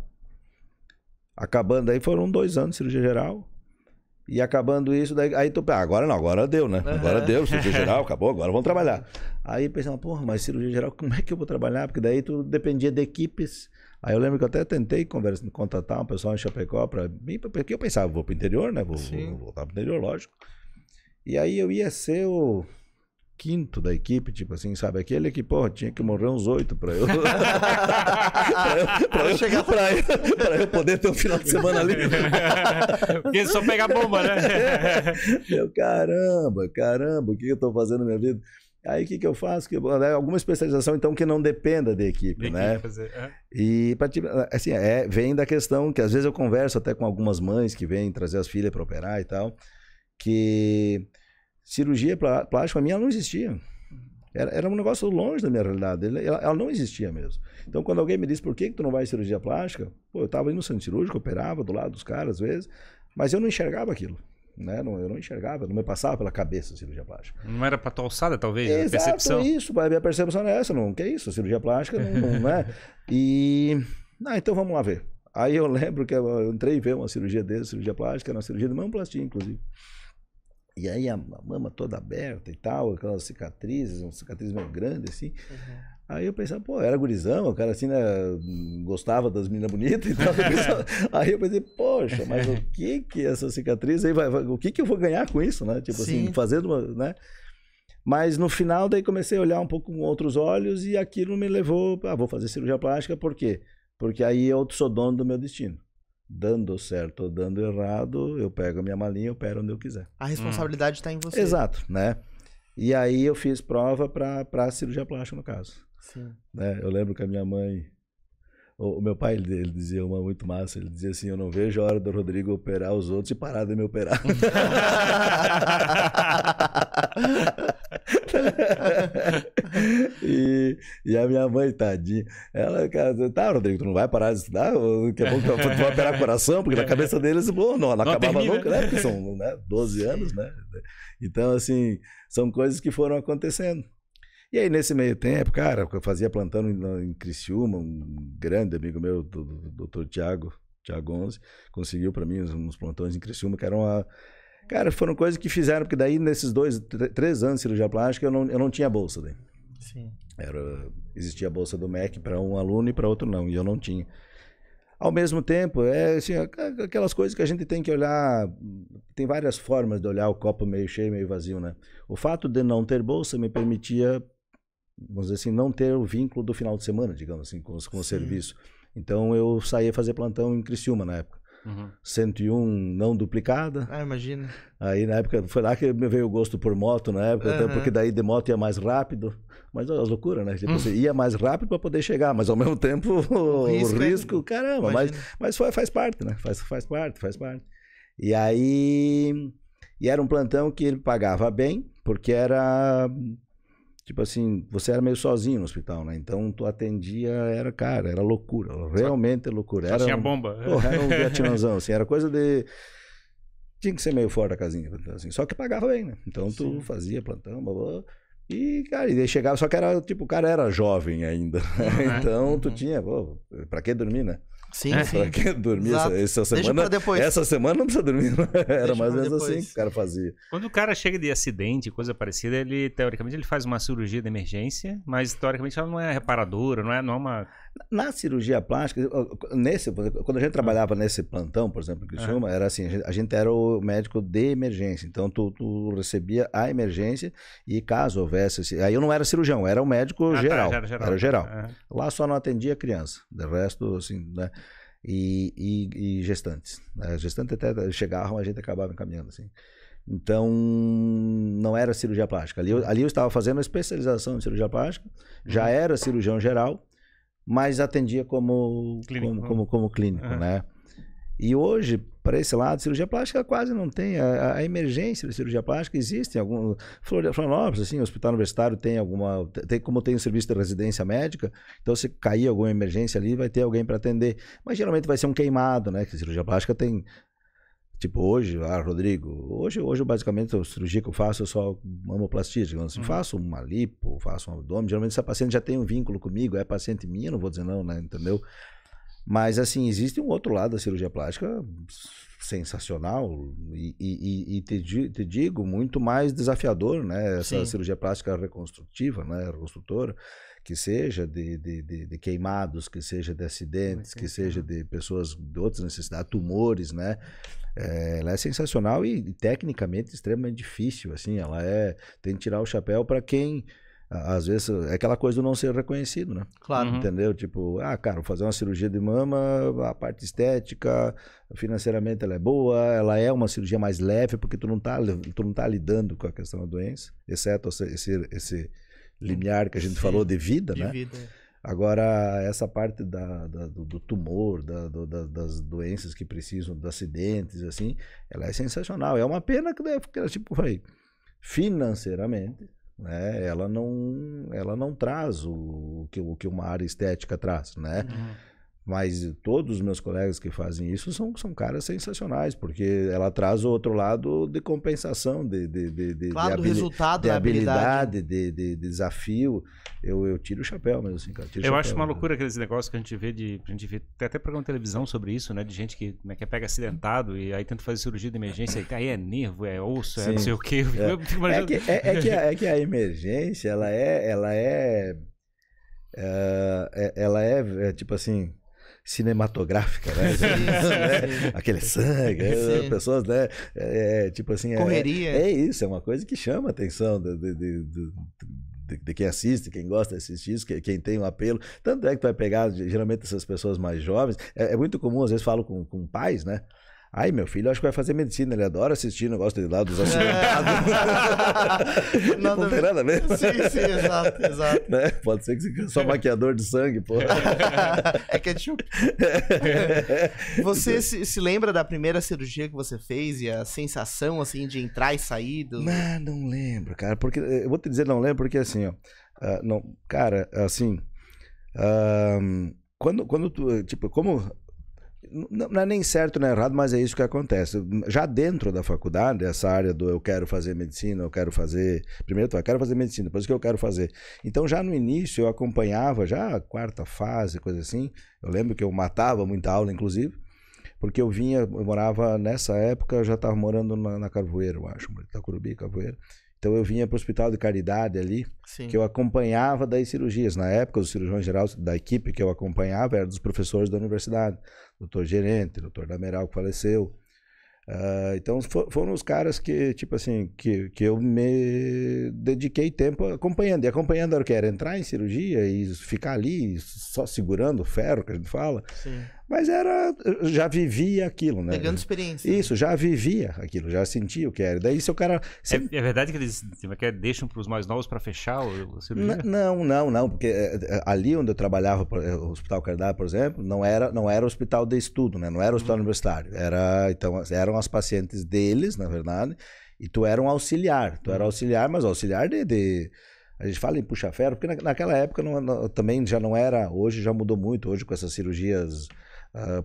Acabando aí, foram 2 anos de cirurgia geral. E acabando isso, daí, aí tu agora não, agora deu, né? Agora deu, cirurgia geral, acabou, agora vamos trabalhar. Aí pensando, porra, mas cirurgia geral, como é que eu vou trabalhar? Porque daí tu dependia de equipes. Aí eu lembro que eu até tentei contratar um pessoal em Chapecó para mim, porque eu pensava, vou pro interior, né? Vou voltar pro interior, lógico. E aí eu ia ser o 5º da equipe, tipo assim, sabe? Aquele que, porra, tinha que morrer uns 8 pra eu pra eu poder ter um final de semana ali. Porque só pegar bomba, né? Caramba, o que eu tô fazendo na minha vida? Aí o que eu faço? Alguma especialização, então, que não dependa da equipe, né? E, assim, vem da questão que às vezes eu converso até com algumas mães que vêm trazer as filhas para operar e tal, que cirurgia plástica, para mim, ela não existia. Era um negócio longe da minha realidade. Ela não existia mesmo. Então, quando alguém me diz, por que tu não vai em cirurgia plástica? Pô, eu estava indo no centro cirúrgico, operava do lado dos caras, às vezes, mas eu não enxergava aquilo. Né? Eu não enxergava, não me passava pela cabeça a cirurgia plástica. Não era para tua alçada, talvez? Exato, percepção. Isso, a minha percepção é essa, não, que é isso, cirurgia plástica não é. E, então vamos lá ver. Aí eu lembro que eu entrei ver uma cirurgia cirurgia plástica, era uma cirurgia de mamoplastia, inclusive. E aí a mama toda aberta e tal, aquelas cicatrizes, uma cicatriz meio grande, assim. Aí eu pensava, pô, era gurizão, o cara assim, né, gostava das meninas bonitas e tal. Aí eu pensei, poxa, mas o que essa cicatriz aí o que eu vou ganhar com isso, né? Tipo assim, fazendo uma, né? Mas no final daí comecei a olhar um pouco com outros olhos e aquilo me levou, vou fazer cirurgia plástica, por quê? Porque aí eu sou dono do meu destino. Dando certo ou dando errado, eu pego a minha malinha e opero onde eu quiser. A responsabilidade está em você. Exato, né? E aí eu fiz prova para cirurgia plástica, no caso. Sim. Né? Eu lembro que a minha mãe... O meu pai, ele dizia uma muito massa, ele dizia assim, eu não vejo a hora do Rodrigo operar os outros e parar de me operar. e a minha mãe, tadinha, ela, tá, Rodrigo, tu não vai parar de estudar? Daqui a pouco tu vai operar o coração, porque na cabeça deles, bom, não acabava nunca, né? Porque são 12 anos, né? Então, assim, são coisas que foram acontecendo. E aí, nesse meio tempo, cara, eu fazia plantão em Criciúma, um grande amigo meu, do Dr. Tiago 11, conseguiu para mim uns plantões em Criciúma, que eram Cara, foram coisas que fizeram, porque daí, nesses 3 anos de cirurgia plástica, eu não tinha bolsa daí. Sim. Existia a bolsa do MEC para um aluno e para outro não, e eu não tinha. Ao mesmo tempo, assim, aquelas coisas que a gente tem que olhar, tem várias formas de olhar o copo meio cheio, meio vazio, né? O fato de não ter bolsa me permitia vamos dizer assim, não ter o vínculo do final de semana, digamos assim, com o serviço. Então eu saía fazer plantão em Criciúma na época. 101 não duplicada. Imagina. Aí na época, foi lá que me veio o gosto por moto na época, até porque daí de moto ia mais rápido. Mas as loucuras, né? Tipo, você ia mais rápido para poder chegar, mas ao mesmo tempo o risco caramba. Mas faz parte, né? Faz parte. E aí... E era um plantão que ele pagava bem, porque era... Tipo assim, você era meio sozinho no hospital, né? Então tu atendia, era loucura, realmente loucura. Era tinha bomba. Era um Vietnãzão, assim, era coisa de... Tinha que ser meio fora da casinha, assim, só que pagava bem, né? Então tu fazia plantão, e, cara, e daí chegava, só que era, tipo, o cara era jovem ainda, então tu tinha, pra que dormir, né? Sim. Pra que dormir essa semana não precisa dormir, né? Era mais ou menos assim que o cara fazia. Quando o cara chega de acidente, coisa parecida, ele, teoricamente, ele faz uma cirurgia de emergência, mas, teoricamente, ela não é reparadora, não é uma... Na cirurgia plástica, quando a gente trabalhava nesse plantão, por exemplo, em Criciúma, era assim, a gente era o médico de emergência, então tu recebia a emergência e caso houvesse... Aí eu não era cirurgião, era o médico geral. Era geral. Lá só não atendia criança, de resto, assim, né? E gestantes. Né? Gestantes até chegavam, a gente acabava encaminhando, assim. Então, não era cirurgia plástica. Ali eu estava fazendo a especialização em cirurgia plástica, já era cirurgião geral, mas atendia como clínico, né? E hoje, para esse lado, cirurgia plástica quase não tem. A emergência de cirurgia plástica existe em algum... Florianópolis, assim, o hospital universitário tem alguma... Como tem um serviço de residência médica, então se cair alguma emergência ali, vai ter alguém para atender. Mas geralmente vai ser um queimado, né? Que a cirurgia plástica tem... Tipo, hoje, Rodrigo, hoje basicamente a cirurgia que eu faço é só mamoplastia, digamos assim, faço uma lipo, faço um abdômen, geralmente essa paciente já tem um vínculo comigo, é paciente minha, não vou dizer não, né, entendeu? Mas assim, existe um outro lado da cirurgia plástica sensacional e te digo, muito mais desafiador, né, essa cirurgia plástica reconstrutiva, né, reconstrutora, que seja de queimados, que seja de acidentes, que seja de pessoas de outras necessidades, tumores, né? Ela é sensacional e tecnicamente extremamente difícil, assim, tem que tirar o chapéu para quem, às vezes, é aquela coisa do não ser reconhecido, né? Claro. Entendeu? Tipo, cara, vou fazer uma cirurgia de mama, a parte estética, financeiramente ela é boa, ela é uma cirurgia mais leve, porque tu não tá lidando com a questão da doença, exceto esse limiar que a gente falou de vida, né? Agora, essa parte do tumor, das doenças que precisam, dos acidentes, assim, ela é sensacional. É uma pena que tipo, financeiramente, né, ela não traz o que uma área estética traz, né? Mas todos os meus colegas que fazem isso são caras sensacionais, porque ela traz o outro lado de compensação, claro, do resultado, de habilidade, de desafio. Eu tiro o chapéu mesmo, assim, cara. Eu acho uma loucura aqueles negócios que a gente vê tem até programa de televisão sobre isso, né? De gente que pega acidentado e aí tenta fazer cirurgia de emergência e aí é nervo, é osso, não sei o quê. É que a emergência, ela é tipo assim, cinematográfica, né? Aquele sangue, pessoas, né? Tipo assim, correria. É isso, é uma coisa que chama a atenção de quem assiste, quem gosta de assistir isso, quem tem um apelo. Tanto é que tu vai pegar, geralmente, essas pessoas mais jovens. É muito comum, às vezes, falo com pais, né? Ai, meu filho, acho que vai fazer medicina, ele adora assistir o negócio de lá dos acidentados. Não tem nada a ver. Sim, exato. Né? Pode ser que você só maquiador de sangue, pô. É ketchup. Você se lembra da primeira cirurgia que você fez e a sensação, assim, de entrar e sair? Não lembro, cara, porque, eu vou te dizer não lembro, porque assim, ó, cara, assim, quando tu, tipo, como... Não é nem certo nem errado, mas é isso que acontece. Já dentro da faculdade, essa área do eu quero fazer medicina, eu quero fazer... Primeiro, eu quero fazer medicina, depois o que eu quero fazer. Então, já no início, eu acompanhava já a quarta fase, coisa assim. Eu lembro que eu matava muita aula, inclusive, porque eu morava, nessa época, eu já estava morando na Carvoeira, eu acho, Itacurubi, Carvoeira. Então eu vinha para o Hospital de Caridade ali, que eu acompanhava das cirurgias. Na época, os cirurgiões gerais da equipe que eu acompanhava eram dos professores da universidade. Doutor Gerente, doutor Dameral, que faleceu. Então foram os caras que, tipo assim, que eu me dediquei tempo acompanhando. E acompanhando era o que? Era entrar em cirurgia e ficar ali só segurando o ferro, que a gente fala. Sim. Mas eu já vivia aquilo, né? Pegando experiência. Isso, já vivia aquilo, já sentia o que era. Daí se o cara... É verdade que eles deixam para os mais novos para fechar a cirurgia? Não, porque ali onde eu trabalhava, o Hospital Cardápio, por exemplo, não era hospital de estudo, né? Não era hospital universitário. Então, eram as pacientes deles, na verdade, e tu era um auxiliar. Tu era auxiliar, mas auxiliar a gente fala em puxa-ferro, porque naquela época também já não era, hoje já mudou muito, hoje com essas cirurgias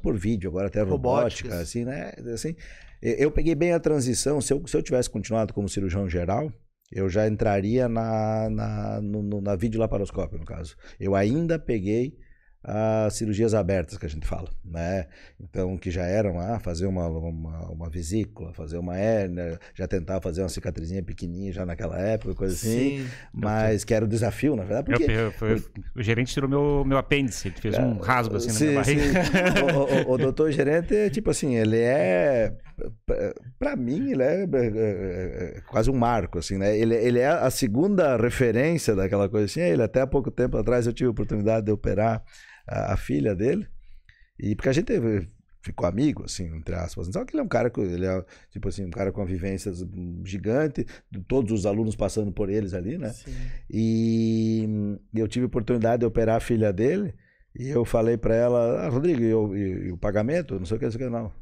por vídeo, agora até robótica, assim, né? Assim, eu peguei bem a transição, se eu tivesse continuado como cirurgião geral, eu já entraria na videolaparoscópio, no caso. Eu ainda peguei as cirurgias abertas que a gente fala, né? Então, que já eram fazer uma vesícula, fazer uma hérnia, já tentava fazer uma cicatrizinha pequenininha já naquela época, coisa assim. Sim. Mas que era o desafio, na verdade. O gerente tirou meu apêndice, ele fez um rasgo assim na minha barriga. O doutor gerente, tipo assim, ele pra mim, ele é quase um marco, assim, né? Ele é a segunda referência daquela coisa assim. Ele, até há pouco tempo atrás, eu tive a oportunidade de operar a filha dele, e porque a gente ficou amigo, assim, entre aspas. Só que ele é um cara, ele é, tipo assim, um cara com uma vivência gigante, todos os alunos passando por eles ali, né? Sim. E eu tive a oportunidade de operar a filha dele, e eu falei pra ela, Rodrigo, e o pagamento? Não sei o que, não.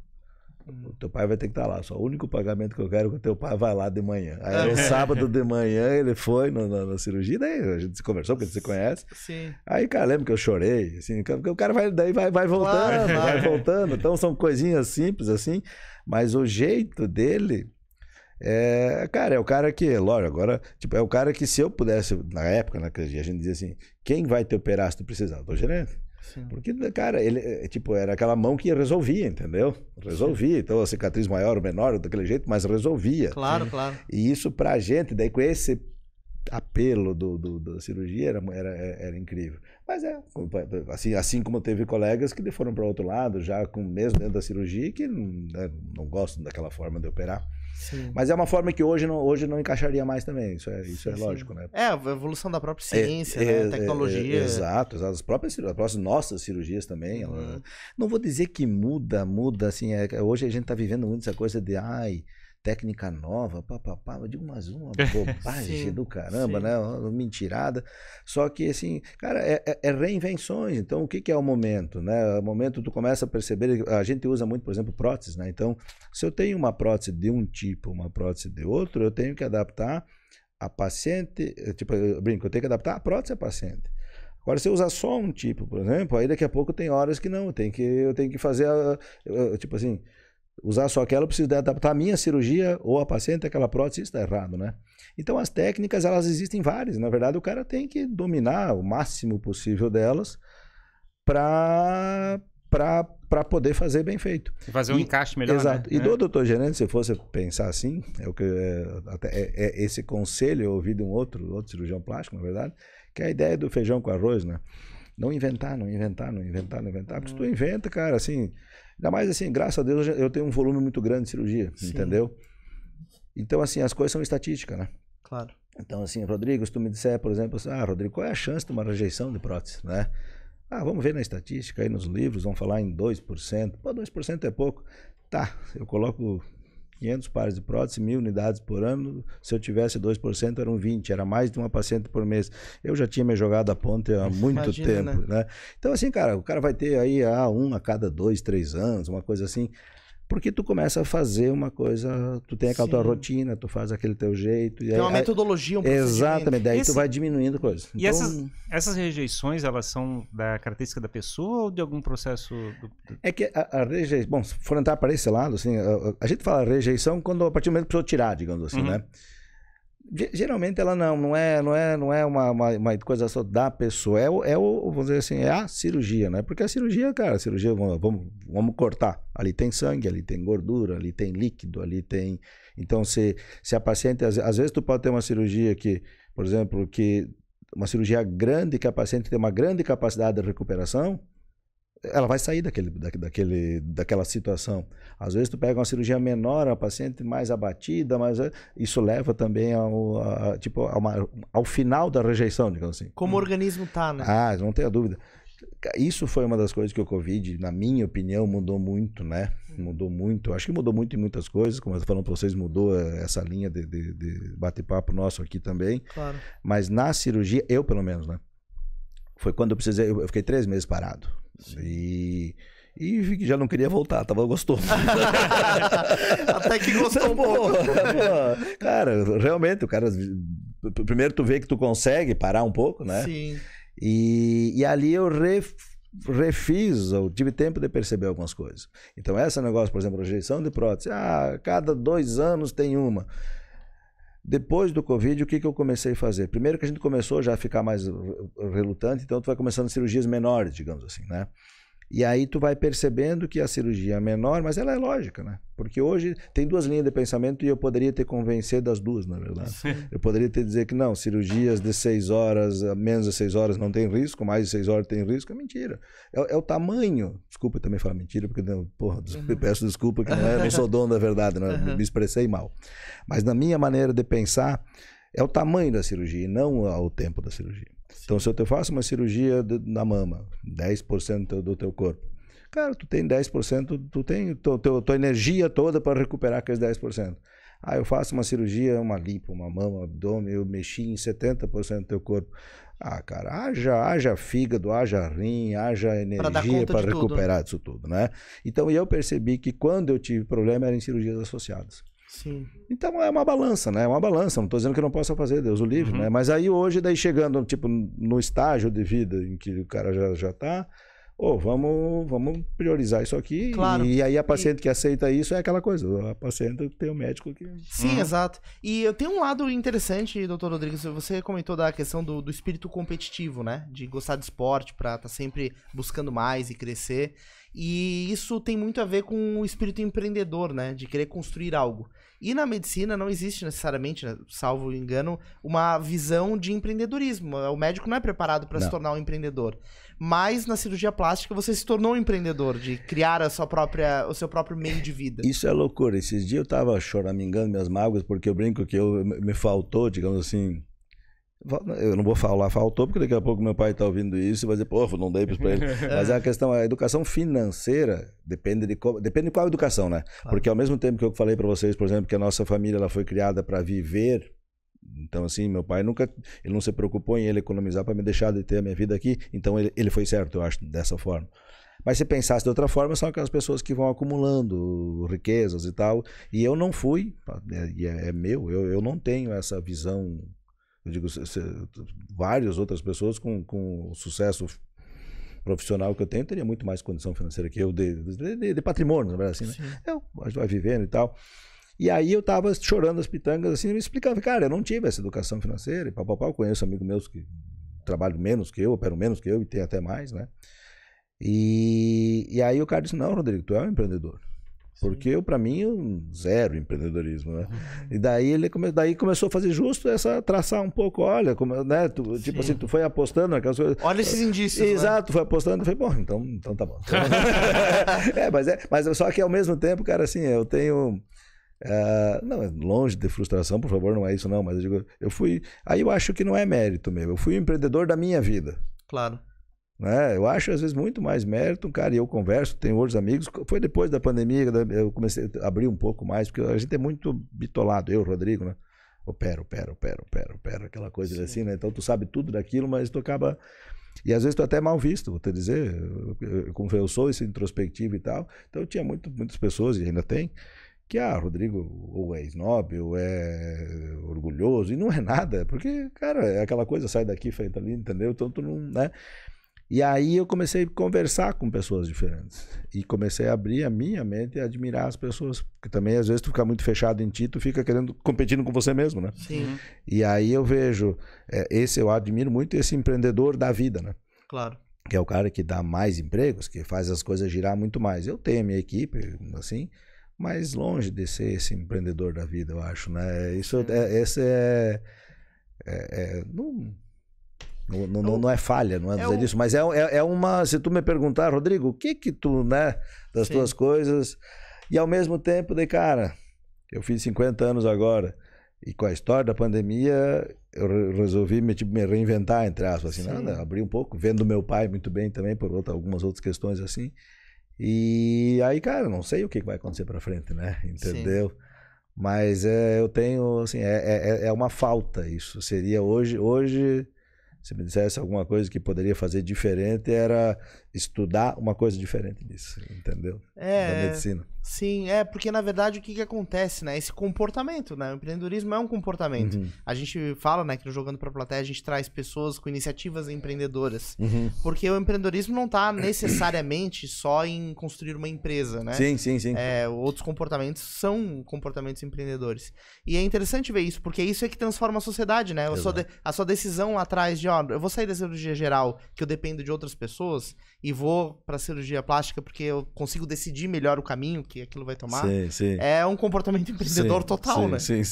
O teu pai vai ter que estar lá. Só o único pagamento que eu quero é que o teu pai vai lá de manhã. Aí no sábado de manhã ele foi na cirurgia, daí a gente se conversou, porque a gente se conhece. Sim. Aí, cara, lembra que eu chorei, assim, porque o cara vai voltando, claro. Vai voltando. Então são coisinhas simples, assim, mas o jeito dele cara, é o cara que, lógico, agora, tipo, é o cara que se eu pudesse, na época, né, que a gente dizia assim, quem vai te operar se tu precisar? O gerente. Sim. Porque, cara, ele, tipo, era aquela mão que resolvia, entendeu? Resolvia. Sim. Então, a cicatriz maior ou menor, daquele jeito, mas resolvia. Claro, claro. E isso pra gente, daí com esse apelo da cirurgia, era incrível. Mas assim como teve colegas que foram para outro lado, já mesmo dentro da cirurgia, que não gostam daquela forma de operar. Sim. Mas é uma forma que hoje não encaixaria mais também, isso é lógico, né? A evolução da própria ciência, né? Tecnologia. Exato, as próprias nossas cirurgias também. Não vou dizer que muda, assim, hoje a gente está vivendo muito essa coisa de, técnica nova, eu digo, mas uma bobagem do caramba, né? Uma mentirada. Só que, assim, cara, é reinvenções. Então, o que é o momento, né? O momento tu começa a perceber, a gente usa muito, por exemplo, próteses, né? Então, se eu tenho uma prótese de um tipo, uma prótese de outro, eu tenho que adaptar a paciente, tipo, eu tenho que adaptar a prótese à paciente. Agora, se eu usar só um tipo, por exemplo, aí daqui a pouco tem horas que não, eu tenho que fazer, tipo assim, usar só aquela, eu preciso adaptar a minha cirurgia ou a paciente àquela prótese, isso está errado, né? Então, as técnicas, elas existem várias. Na verdade, o cara tem que dominar o máximo possível delas para poder fazer bem feito. E fazer um encaixe melhor, exato. Né? E do doutor gerente, se fosse pensar assim, esse conselho eu ouvi de um outro cirurgião plástico, na verdade, que é a ideia do feijão com arroz, né? Não inventar. Porque se tu inventa, cara, assim... Ainda mais assim, graças a Deus, eu tenho um volume muito grande de cirurgia, sim, entendeu? Então, assim, as coisas são estatísticas, né? Claro. Então, assim, Rodrigo, se tu me disser, por exemplo, assim, Rodrigo, qual é a chance de uma rejeição de prótese, né? Vamos ver na estatística, aí nos livros, vão falar em 2%. Pô, 2% é pouco. Tá, eu coloco 500 pares de prótese, 1.000 unidades por ano. Se eu tivesse 2%, eram 20. Era mais de uma paciente por mês. Eu já tinha me jogado a ponte há muito tempo, né? Então, assim, cara, o cara vai ter aí um a cada 2, 3 anos, uma coisa assim. Porque tu começa a fazer uma coisa, tu tem aquela tua rotina, tu faz aquele teu jeito. Tem uma metodologia, um procedimento. Exatamente, daí tu vai diminuindo coisas. E então, essas rejeições, elas são da característica da pessoa ou de algum processo? É que a rejeição, bom, se for entrar para esse lado, assim, a gente fala rejeição quando a partir do momento que a pessoa tirar, digamos assim, né? Geralmente ela não é uma coisa só da pessoa, vamos dizer assim, é a cirurgia, né? Porque a cirurgia, cara, vamos cortar. Ali tem sangue, ali tem gordura, ali tem líquido, ali tem... Então, se a paciente... Às vezes tu pode ter uma cirurgia que, por exemplo, uma cirurgia grande, que a paciente tem uma grande capacidade de recuperação, ela vai sair daquela situação. Às vezes tu pega uma cirurgia menor, a paciente mais abatida, mas isso leva também ao final da rejeição, digamos assim. Como o organismo tá, né? Ah, não tenha dúvida. Isso foi uma das coisas que o Covid, na minha opinião, mudou muito, né? Mudou muito. Acho que mudou muito em muitas coisas. Como eu estou falando para vocês, mudou essa linha de bate-papo nosso aqui também. Claro. Mas na cirurgia, eu pelo menos, né? Foi quando eu fiquei 3 meses parado. E já não queria voltar, tava gostoso. Até que gostou um pouco. Cara, realmente, primeiro tu vê que tu consegue parar um pouco, né? Sim. E ali eu refiz, eu tive tempo de perceber algumas coisas. Então, esse negócio, por exemplo, rejeição de prótese, cada 2 anos tem uma. Depois do Covid, o que eu comecei a fazer? Primeiro que a gente começou já a ficar mais relutante, então tu vai começando cirurgias menores, digamos assim, né? E aí tu vai percebendo que a cirurgia é menor, mas ela é lógica, né? Porque hoje tem 2 linhas de pensamento e eu poderia te convencer das 2, na verdade. Eu poderia te dizer que não, cirurgias de 6 horas, menos de 6 horas não tem risco, mais de 6 horas tem risco. É mentira. É o tamanho. Desculpa também falar mentira, porque peço desculpa que não sou dono da verdade, né? Me expressei mal. Mas na minha maneira de pensar, é o tamanho da cirurgia e não o tempo da cirurgia. Então, se eu te faço uma cirurgia na mama, 10% do teu corpo, cara, tu tem 10%, tu tem tua energia toda para recuperar aqueles 10%. Eu faço uma cirurgia, uma lipo, uma mama, um abdômen, eu mexi em 70% do teu corpo. Cara, haja fígado, haja rim, haja energia para recuperar disso tudo, né? Então, eu percebi que quando eu tive problema era em cirurgias associadas. Sim. Então é uma balança, né? É uma balança. Não estou dizendo que eu não possa fazer, Deus o livre, né? Mas aí hoje, daí chegando, tipo, no estágio de vida em que o cara já tá, vamos priorizar isso aqui. Claro. E aí a paciente que aceita isso é aquela coisa, a paciente tem o médico que... Sim, exato. E eu tenho um lado interessante, doutor Rodrigues, você comentou da questão do espírito competitivo, né? De gostar de esporte, pra estar sempre buscando mais e crescer. E isso tem muito a ver com o espírito empreendedor, né? De querer construir algo. E na medicina não existe necessariamente, né, salvo engano, uma visão de empreendedorismo. O médico não é preparado para se tornar um empreendedor. Mas na cirurgia plástica você se tornou um empreendedor, de criar o seu próprio meio de vida. Isso é loucura. Esses dias eu estava choramingando minhas mágoas porque eu brinco que me faltou, digamos assim... Eu não vou falar faltou, porque daqui a pouco meu pai está ouvindo isso e vai dizer, pô, não dei para ele. Mas a questão, a educação financeira depende de qual educação, né? Claro. Porque ao mesmo tempo que eu falei para vocês, por exemplo, que a nossa família ela foi criada para viver, então assim, meu pai ele não se preocupou em ele economizar para me deixar de ter a minha vida aqui, então ele foi certo, eu acho, dessa forma. Mas se pensasse de outra forma, são aquelas pessoas que vão acumulando riquezas e tal, e eu não fui, é meu, eu não tenho essa visão. Eu digo, várias outras pessoas com o sucesso profissional que eu tenho, teria muito mais condição financeira que eu de patrimônio, na verdade, assim, né? A gente vai vivendo e tal. E aí eu tava chorando as pitangas, assim, me explicando, cara, eu não tive essa educação financeira, e eu conheço amigos meus que trabalham menos que eu, operam menos que eu, e tem até mais, né? E aí o cara disse, não, Rodrigo, tu é um empreendedor. Porque eu, para mim, zero empreendedorismo, né? E daí daí começou a fazer justo traçar um pouco, olha, né? Tipo assim, tu foi apostando naquelas coisas. Olha esses indícios. Exato, né? Foi apostando, eu falei, bom, então tá bom. Mas só que ao mesmo tempo, cara, assim, eu tenho. Não, longe de frustração, por favor, não é isso não, mas eu digo, aí eu acho que não é mérito meu, eu fui um empreendedor da minha vida. Claro. Né? Eu acho às vezes muito mais mérito, cara, e eu converso, tenho outros amigos, foi depois da pandemia, eu comecei a abrir um pouco mais, porque a gente é muito bitolado, eu, Rodrigo, né? Opera, aquela coisa assim, né? Então tu sabe tudo daquilo, mas tu acaba... E às vezes tu é até mal visto, vou te dizer, como eu sou esse introspectivo e tal, então eu tinha muitas pessoas, e ainda tem, que, Rodrigo, ou é snob, ou é orgulhoso, e não é nada, porque, cara, é aquela coisa, sai daqui, feita ali, entendeu? Então tu não, né? E aí eu comecei a conversar com pessoas diferentes. E comecei a abrir a minha mente e admirar as pessoas. Porque também, às vezes, tu fica muito fechado em ti, tu fica competindo com você mesmo, né? Sim. E aí eu vejo, eu admiro muito esse empreendedor da vida, né? Claro. Que é o cara que dá mais empregos, que faz as coisas girar muito mais. Eu tenho a minha equipe, assim, mas longe de ser esse empreendedor da vida, eu acho, né? Isso, Não é falha, não é dizer isso, mas é uma... Se tu me perguntar, Rodrigo, o que tu, né, das tuas coisas... E ao mesmo tempo, daí, cara, eu fiz 50 anos agora, e com a história da pandemia, eu resolvi me reinventar, entre aspas, assim, nada, abrir um pouco, vendo meu pai muito bem também, por algumas outras questões assim. E aí, cara, não sei o que vai acontecer pra frente, né? Entendeu? Sim. Mas eu tenho, assim, é uma falta isso. Seria hoje, se me dissesse alguma coisa que poderia fazer diferente, era estudar uma coisa diferente disso, entendeu? Da medicina. Sim, porque na verdade o que acontece, né? Esse comportamento, né? O empreendedorismo é um comportamento. A gente fala, né, que no Jogando pra Plateia a gente traz pessoas com iniciativas empreendedoras. Porque o empreendedorismo não tá necessariamente só em construir uma empresa, né? Sim. Outros comportamentos são comportamentos empreendedores. E é interessante ver isso, porque isso é que transforma a sociedade, né? A sua decisão lá atrás de, eu vou sair da cirurgia geral, que eu dependo de outras pessoas, e vou pra cirurgia plástica porque eu consigo decidir melhor o caminho que aquilo vai tomar. Sim. É um comportamento empreendedor total, né? Sim.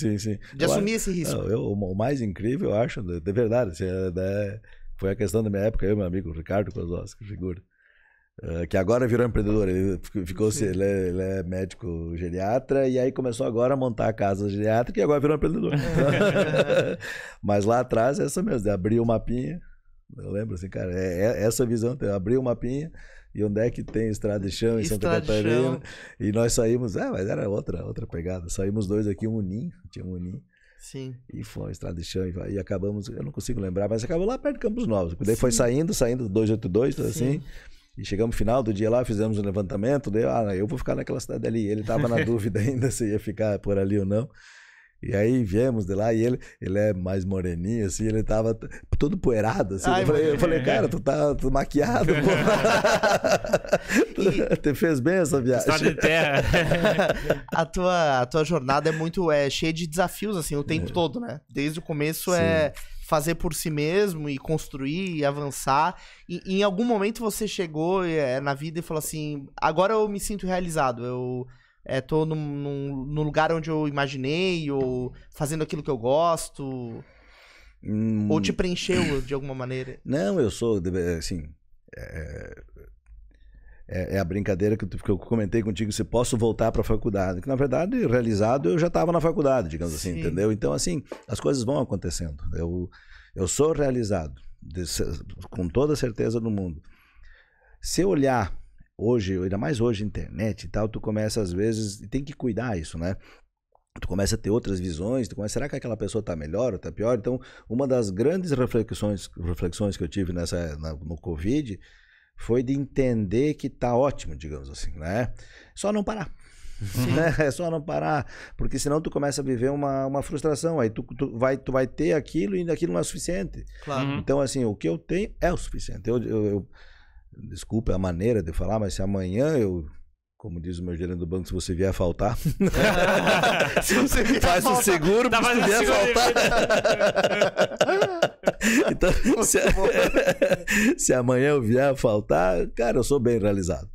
De assumir esse risco. O mais incrível, eu acho, de verdade, assim, foi a questão da minha época, eu e meu amigo Ricardo Kozlowski, figura, que agora virou empreendedor, ele ele é médico geriatra, e aí começou agora a montar a casa geriátrica e agora virou empreendedor. Mas lá atrás, essa mesmo, de abrir o mapinha, eu lembro assim, cara, essa visão, abrir o mapinha, e onde é que tem estrada de chão em Santa Catarina, e nós saímos, mas era outra pegada, saímos dois aqui, tinha um uninho. Sim. E foi estrada de chão, e acabamos, eu não consigo lembrar, mas acabou lá perto de Campos Novos, daí foi saindo do 282, assim, e chegamos no final do dia lá, fizemos um levantamento, daí, eu vou ficar naquela cidade ali, ele tava na dúvida ainda se ia ficar por ali ou não. E aí viemos de lá, e ele é mais moreninho, assim, ele tava todo poeirado, assim. Eu falei, cara, tu tá maquiado, pô. Tu fez bem essa viagem. Estado de terra. A tua jornada é muito cheia de desafios, assim, o tempo todo, né? Desde o começo fazer por si mesmo e construir e avançar. E em algum momento você chegou na vida e falou assim, agora eu me sinto realizado, eu... tô num lugar onde eu imaginei, ou fazendo aquilo que eu gosto, ou te preencheu de alguma maneira? Não, eu sou, assim, a brincadeira que eu comentei contigo, se posso voltar para a faculdade, que na verdade, realizado, eu já estava na faculdade, digamos assim, entendeu? Então, assim, as coisas vão acontecendo. Eu sou realizado, com toda a certeza do mundo. Se eu olhar hoje, ainda mais hoje, internet e tal, tu começa às vezes, e tem que cuidar isso, né? Tu começa a ter outras visões, será que aquela pessoa tá melhor ou tá pior? Então, uma das grandes reflexões que eu tive no Covid foi de entender que tá ótimo, digamos assim, né? Só não parar. Né? É só não parar, porque senão tu começa a viver uma frustração, aí tu vai ter aquilo e aquilo não é suficiente. Claro. Então, assim, o que eu tenho é o suficiente. Desculpa a maneira de falar, mas se amanhã como diz o meu gerente do banco, se você vier a faltar, se você vier faz o seguro para se vier a faltar. Então, se amanhã eu vier a faltar, cara, eu sou bem realizado.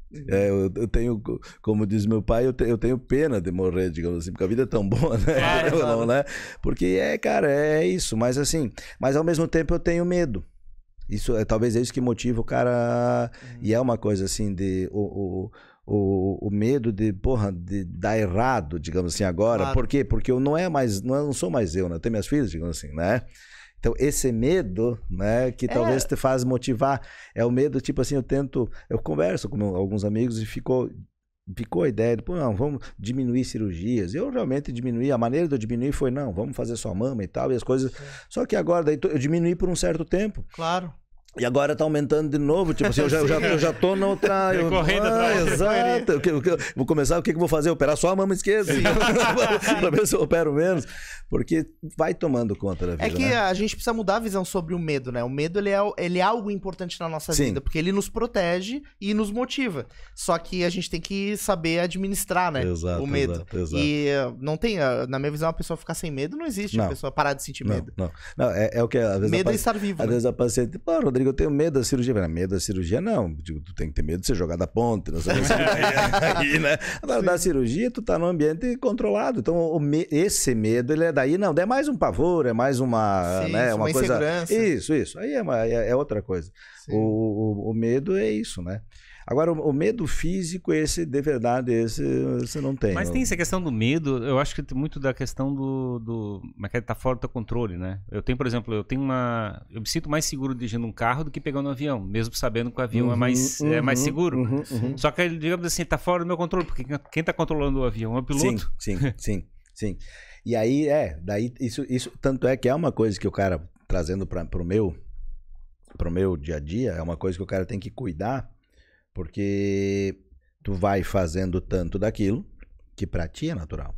Eu tenho, como diz meu pai, eu tenho pena de morrer, digamos assim, porque a vida é tão boa, né? Claro. Não, né? Porque cara, é isso, mas assim, mas ao mesmo tempo eu tenho medo. Isso talvez é isso que motiva o cara, e é uma coisa assim de o medo de dar errado, digamos assim, agora. Claro. Por quê? Porque eu não sou mais eu, né? Eu tenho minhas filhas, digamos assim, né? Então esse medo, né, que talvez te faz motivar, é o medo, tipo assim, eu converso com alguns amigos e ficou a ideia de, não, vamos diminuir cirurgias. Eu realmente diminuí, a maneira de eu diminuir foi, não, vamos fazer só mama e tal, e as coisas. Só que agora, daí eu diminuí por um certo tempo. Claro. E agora tá aumentando de novo, tipo assim, eu já tô na outra... Correndo atrás. Exato. Vou começar, o que eu vou fazer? Operar só a mama esquerda. Pra ver se eu opero menos. Porque vai tomando conta da vida, É que né? a gente precisa mudar a visão sobre o medo, né? O medo, ele é algo importante na nossa vida, porque ele nos protege e nos motiva. Só que a gente tem que saber administrar, né? Exato, o medo. exato. E não tem, na minha visão, a pessoa ficar sem medo, não existe a pessoa parar de sentir medo. Não, é o que às vezes medo é estar vivo. Às vezes a paciente, Rodrigo, Rodrigo, eu tenho medo da cirurgia. Eu falei, medo da cirurgia não, tu tem que ter medo de ser jogado da ponte, não sei aí, né? Agora, da cirurgia, tu tá num ambiente controlado, então esse medo, ele é daí, não, é mais um pavor, é mais uma, sim, né, uma coisa... insegurança. Isso, aí é outra coisa. O medo é isso, né? Agora, o medo físico, esse, de verdade, esse você não tem. Mas tem essa questão do medo, eu acho que tem muito da questão do mas que tá fora do teu controle, né? Eu tenho, por exemplo, eu me sinto mais seguro dirigindo um carro do que pegando um avião, mesmo sabendo que o avião é mais seguro. Só que, digamos assim, tá fora do meu controle, porque quem tá controlando o avião é o piloto. Sim. E aí, daí isso tanto é que é uma coisa que o cara, trazendo pro meu dia a dia, é uma coisa que o cara tem que cuidar, porque tu vai fazendo tanto daquilo que pra ti é natural.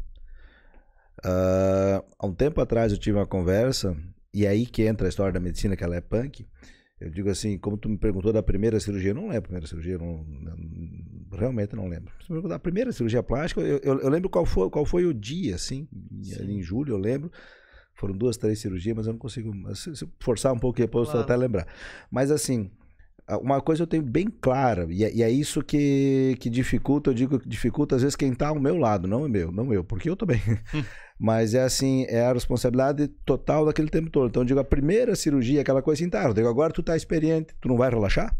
Há um tempo atrás eu tive uma conversa, e aí que entra a história da medicina, que ela é punk. Eu digo assim, como tu me perguntou da primeira cirurgia, eu não lembro a primeira cirurgia, realmente não lembro. Se me perguntar da primeira cirurgia plástica, eu lembro qual foi o dia, assim, ali em julho eu lembro. Foram 2, 3 cirurgias, mas eu não consigo, se forçar um pouco depois, eu até lembrar. Mas assim, uma coisa eu tenho bem clara, e é isso que dificulta, eu digo que dificulta às vezes quem está ao meu lado, não eu, porque eu também. Mas é assim, é a responsabilidade total daquele tempo todo. Então eu digo, a primeira cirurgia, aquela coisa assim, tá, Rodrigo, agora tu tá experiente, tu não vai relaxar?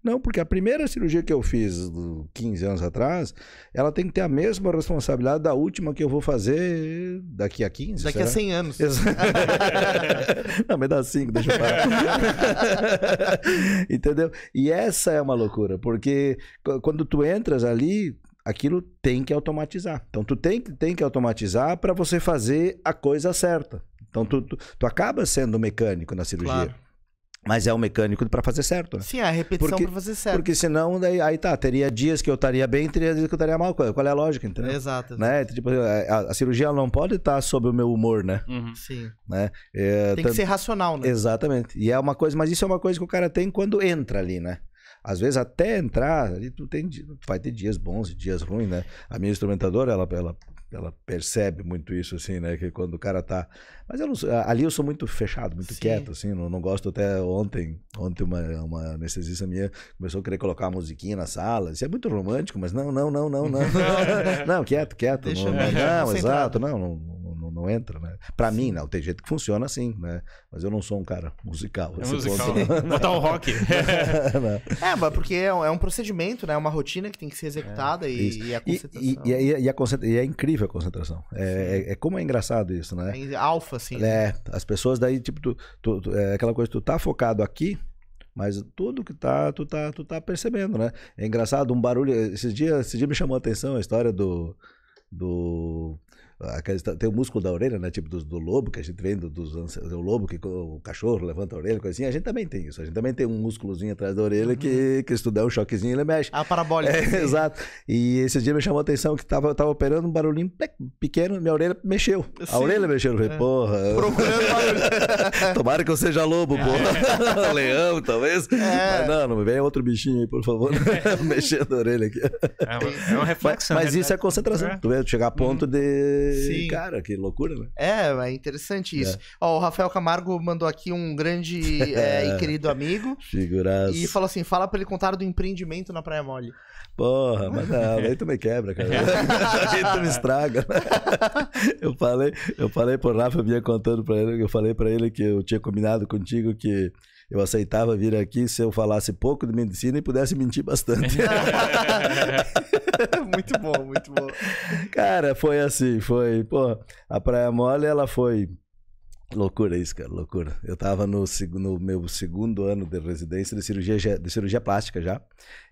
Não, porque a primeira cirurgia que eu fiz 15 anos atrás, ela tem que ter a mesma responsabilidade da última que eu vou fazer daqui a 15, daqui a 100 anos. Não, mas dá 5, deixa eu parar. Entendeu? E essa é uma loucura, porque quando tu entras ali, aquilo tem que automatizar. Então tu tem que automatizar para você fazer a coisa certa. Então tu acaba sendo mecânico na cirurgia. Claro. Mas é o mecânico para fazer certo, né? Sim, a repetição para fazer certo. Porque senão, aí teria dias que eu estaria bem, teria dias que eu estaria mal. Qual é a lógica, entendeu? Exato. Né? Tipo, a cirurgia ela não pode estar sob o meu humor, né? Sim. Né? Tem que ser racional, né? Exatamente. E é uma coisa, mas isso é uma coisa que o cara tem quando entra ali, né? Às vezes até entrar, ali tu vai ter dias bons e dias ruins, né? A minha instrumentadora, ela percebe muito isso, assim, né? Que quando o cara tá... Mas ali eu sou muito fechado, muito quieto, assim. Não gosto. Até ontem uma anestesista minha começou a querer colocar uma musiquinha na sala. Isso é muito romântico, mas não. Não, quieto. Deixa não, exato. Não entra, né? Pra mim, não. Tem gente que funciona assim, né? Mas eu não sou um cara musical. É musical. Botar um rock. Mas porque é um procedimento, né? É uma rotina que tem que ser executada e a concentração. E é incrível a concentração. Como é engraçado isso, né? É alfa, assim. As pessoas daí, tipo, aquela coisa, tu tá focado aqui, mas tudo que tu tá percebendo, né? É engraçado, um barulho. Esse dia me chamou a atenção a história do tem o músculo da orelha, né? Tipo do lobo, que a gente vem do lobo, que o cachorro levanta a orelha, coisa assim. A gente também tem isso. A gente também tem um músculozinho atrás da orelha que se tu der um choquezinho, ele mexe. A parabólica. Exato. E esse dia me chamou a atenção que tava operando um barulhinho pequeno, minha orelha mexeu. A orelha mexeu. Eu falei, porra. Procurando barulho. Tomara que eu seja lobo, porra. Leão, talvez. Mas não me vem outro bichinho aí, por favor. Mexendo a orelha aqui. É uma reflexão. Mas isso é concetração. Tu vê, chegar a ponto de... Sim. Cara, que loucura, né? É interessante isso. Ó, o Rafael Camargo mandou aqui um grande e querido amigo. Figuraço. E falou assim, fala pra ele contar do empreendimento na Praia Mole. Porra, mas não, aí tu me quebra, cara. Aí tu me estraga. Eu falei pro Rafa, vinha contando pra ele, eu falei pra ele que eu tinha combinado contigo que eu aceitava vir aqui se eu falasse pouco de medicina e pudesse mentir bastante. Muito bom. Cara, foi assim, a Praia Mole, ela foi... Loucura isso, cara, loucura. Eu tava no meu segundo ano de residência de cirurgia plástica já,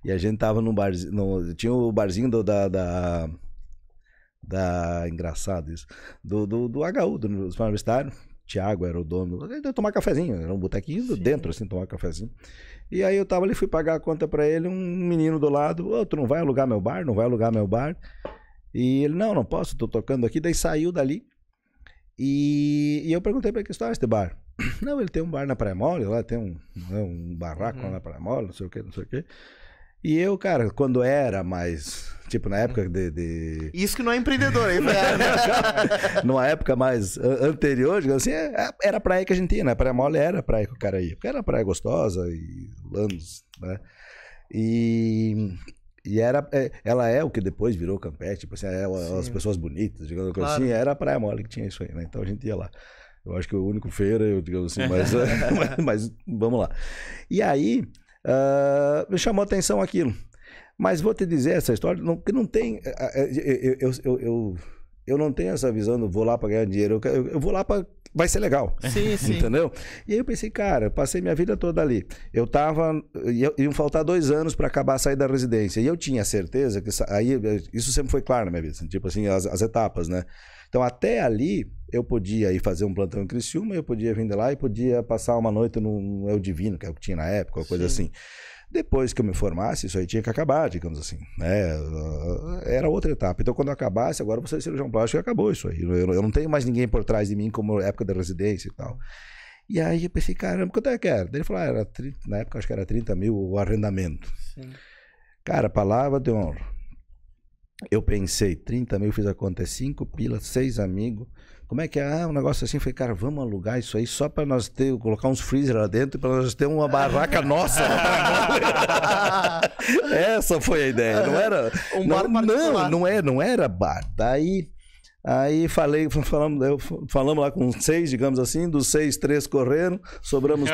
e a gente tava num barzinho, tinha o barzinho engraçado isso, do HU, do Hospital Universitário. Thiago era o dono, ia tomar cafezinho, era um botequinho dentro, assim, tomar cafezinho. E aí eu tava ali, fui pagar a conta pra ele, um menino do lado, tu não vai alugar meu bar? Não vai alugar meu bar? E ele, não posso, tô tocando aqui. Daí saiu dali, e eu perguntei pra ele, que história é este bar? Não, ele tem um bar na Praia Mole, lá tem um barraco lá na Praia Mole, não sei o que. E eu, cara, quando era mais Tipo, na época de... Isso que não é empreendedor, hein? Numa época mais anterior, digamos assim, era a praia que a gente ia, né? Praia Mole era a praia que o cara ia. Porque era uma praia gostosa e Landos, né? E ela é o que depois virou Campeche, tipo assim, as pessoas bonitas, digamos assim, era a Praia Mole que tinha isso aí, né? Então a gente ia lá. Eu acho que o único feio era eu, digamos assim, mas vamos lá. E aí, me chamou a atenção aquilo. Mas vou te dizer essa história, que não tem... Eu não tenho essa visão do vou lá para ganhar dinheiro, eu vou lá para... Vai ser legal. Sim, sim. Entendeu? E aí eu pensei, cara, eu passei minha vida toda ali. Iam faltar 2 anos para acabar a sair da residência. E eu tinha certeza que... Aí, isso sempre foi claro na minha vida. Assim, tipo assim, as etapas, né? Então, até ali, eu podia ir fazer um plantão em Criciúma, eu podia vir de lá e podia passar uma noite no El Divino, que é o que tinha na época, uma coisa assim. Depois que eu me formasse, isso aí tinha que acabar, digamos assim, né? Era outra etapa. Então, quando eu acabasse, agora você é cirurgião plástico e acabou isso aí. Eu não tenho mais ninguém por trás de mim como época da residência e tal. E aí eu pensei, caramba, quanto é que era? Daí ele falou, na época acho que era 30 mil o arrendamento. Sim. Cara, palavra de honra. Eu pensei, 30 mil, fiz a conta, é 5 pilas, 6 amigos. Como é que é? Um negócio assim, falei, cara, vamos alugar isso aí só pra nós colocar uns freezer lá dentro e pra nós ter uma barraca nossa. Essa foi a ideia, não era... Não era bar. Daí falamos lá com 6, digamos assim, dos 6, 3 correram, sobramos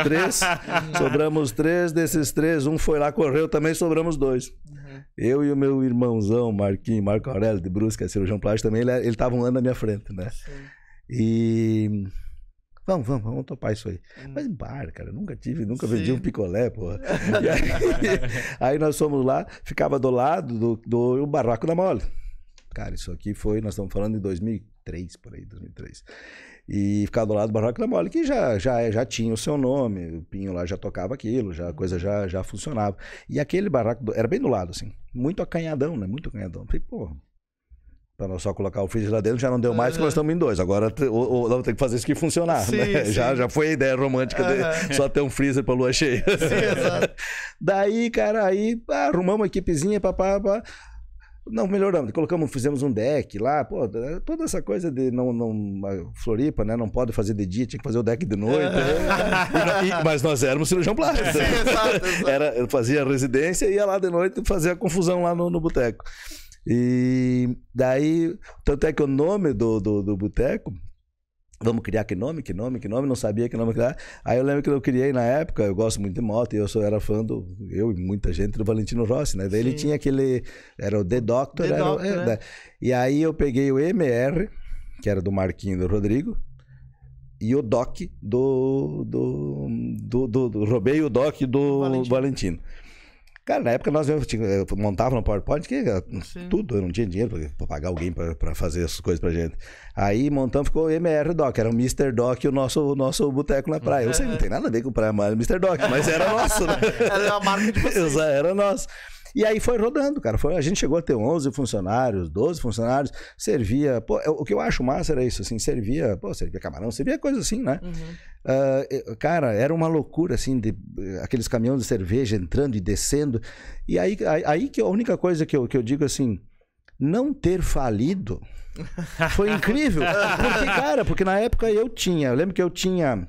3, desses 3, um foi lá, correu também, sobramos 2. Eu e o meu irmãozão, Marco Aurélio de Brusque, que é cirurgião plástico também, ele tava um ano na minha frente, né? Sim. E... Vamos topar isso aí. Mas bar, cara, nunca vendi um picolé, porra. Aí nós fomos lá, ficava do lado do Barraco da Mole. Cara, isso aqui nós estamos falando em 2003, por aí, 2003. E ficava do lado do Barraco da Mole, que já tinha o seu nome, o Pinho lá já tocava aquilo, a coisa já funcionava. E aquele barraco era bem do lado, assim, muito acanhadão, né? Muito acanhadão. Falei, porra, para nós só colocar o freezer lá dentro já não deu mais, porque nós estamos em 2. Agora vamos ter que fazer isso aqui funcionar. Sim, né? Sim. Já foi a ideia romântica de só ter um freezer para lua cheia. Sim, exato. Daí, cara, arrumamos uma equipezinha, papá. Não, melhoramos, fizemos um deck lá, pô, toda essa coisa de Floripa, né, não pode fazer de dia, tinha que fazer o deck de noite, mas nós éramos cirurgião plástico. Sim, exato. Eu fazia residência e ia lá de noite fazer a confusão lá no boteco. E daí, tanto é que o nome do boteco, vamos criar que nome, não sabia que nome criar. Aí eu lembro que eu criei na época, eu gosto muito de moto, e era fã eu e muita gente, do Valentino Rossi, né? Daí ele tinha era o The Doctor. Né? E aí eu peguei o MR, que era do Marquinho e do Rodrigo, e o Doc roubei o Doc do Valentino. Cara, na época nós montava no PowerPoint, tudo, eu não tinha dinheiro para pagar alguém para fazer essas coisas pra gente. Aí montamos, ficou o MR Doc, era o Mr. Doc, o nosso boteco na praia. Eu sei, não tem nada a ver com praia, mas Mr. Doc, mas era nosso, né? Era a marca de vocês. Era nosso. E aí foi rodando, cara. A gente chegou a ter 11 funcionários, 12 funcionários, servia... Pô, o que eu acho massa era isso, assim, servia camarão, servia coisa assim, né? Cara, era uma loucura, assim, aqueles caminhões de cerveja entrando e descendo. E aí que a única coisa que eu digo, assim, não ter falido foi incrível. Porque na época eu lembro que eu tinha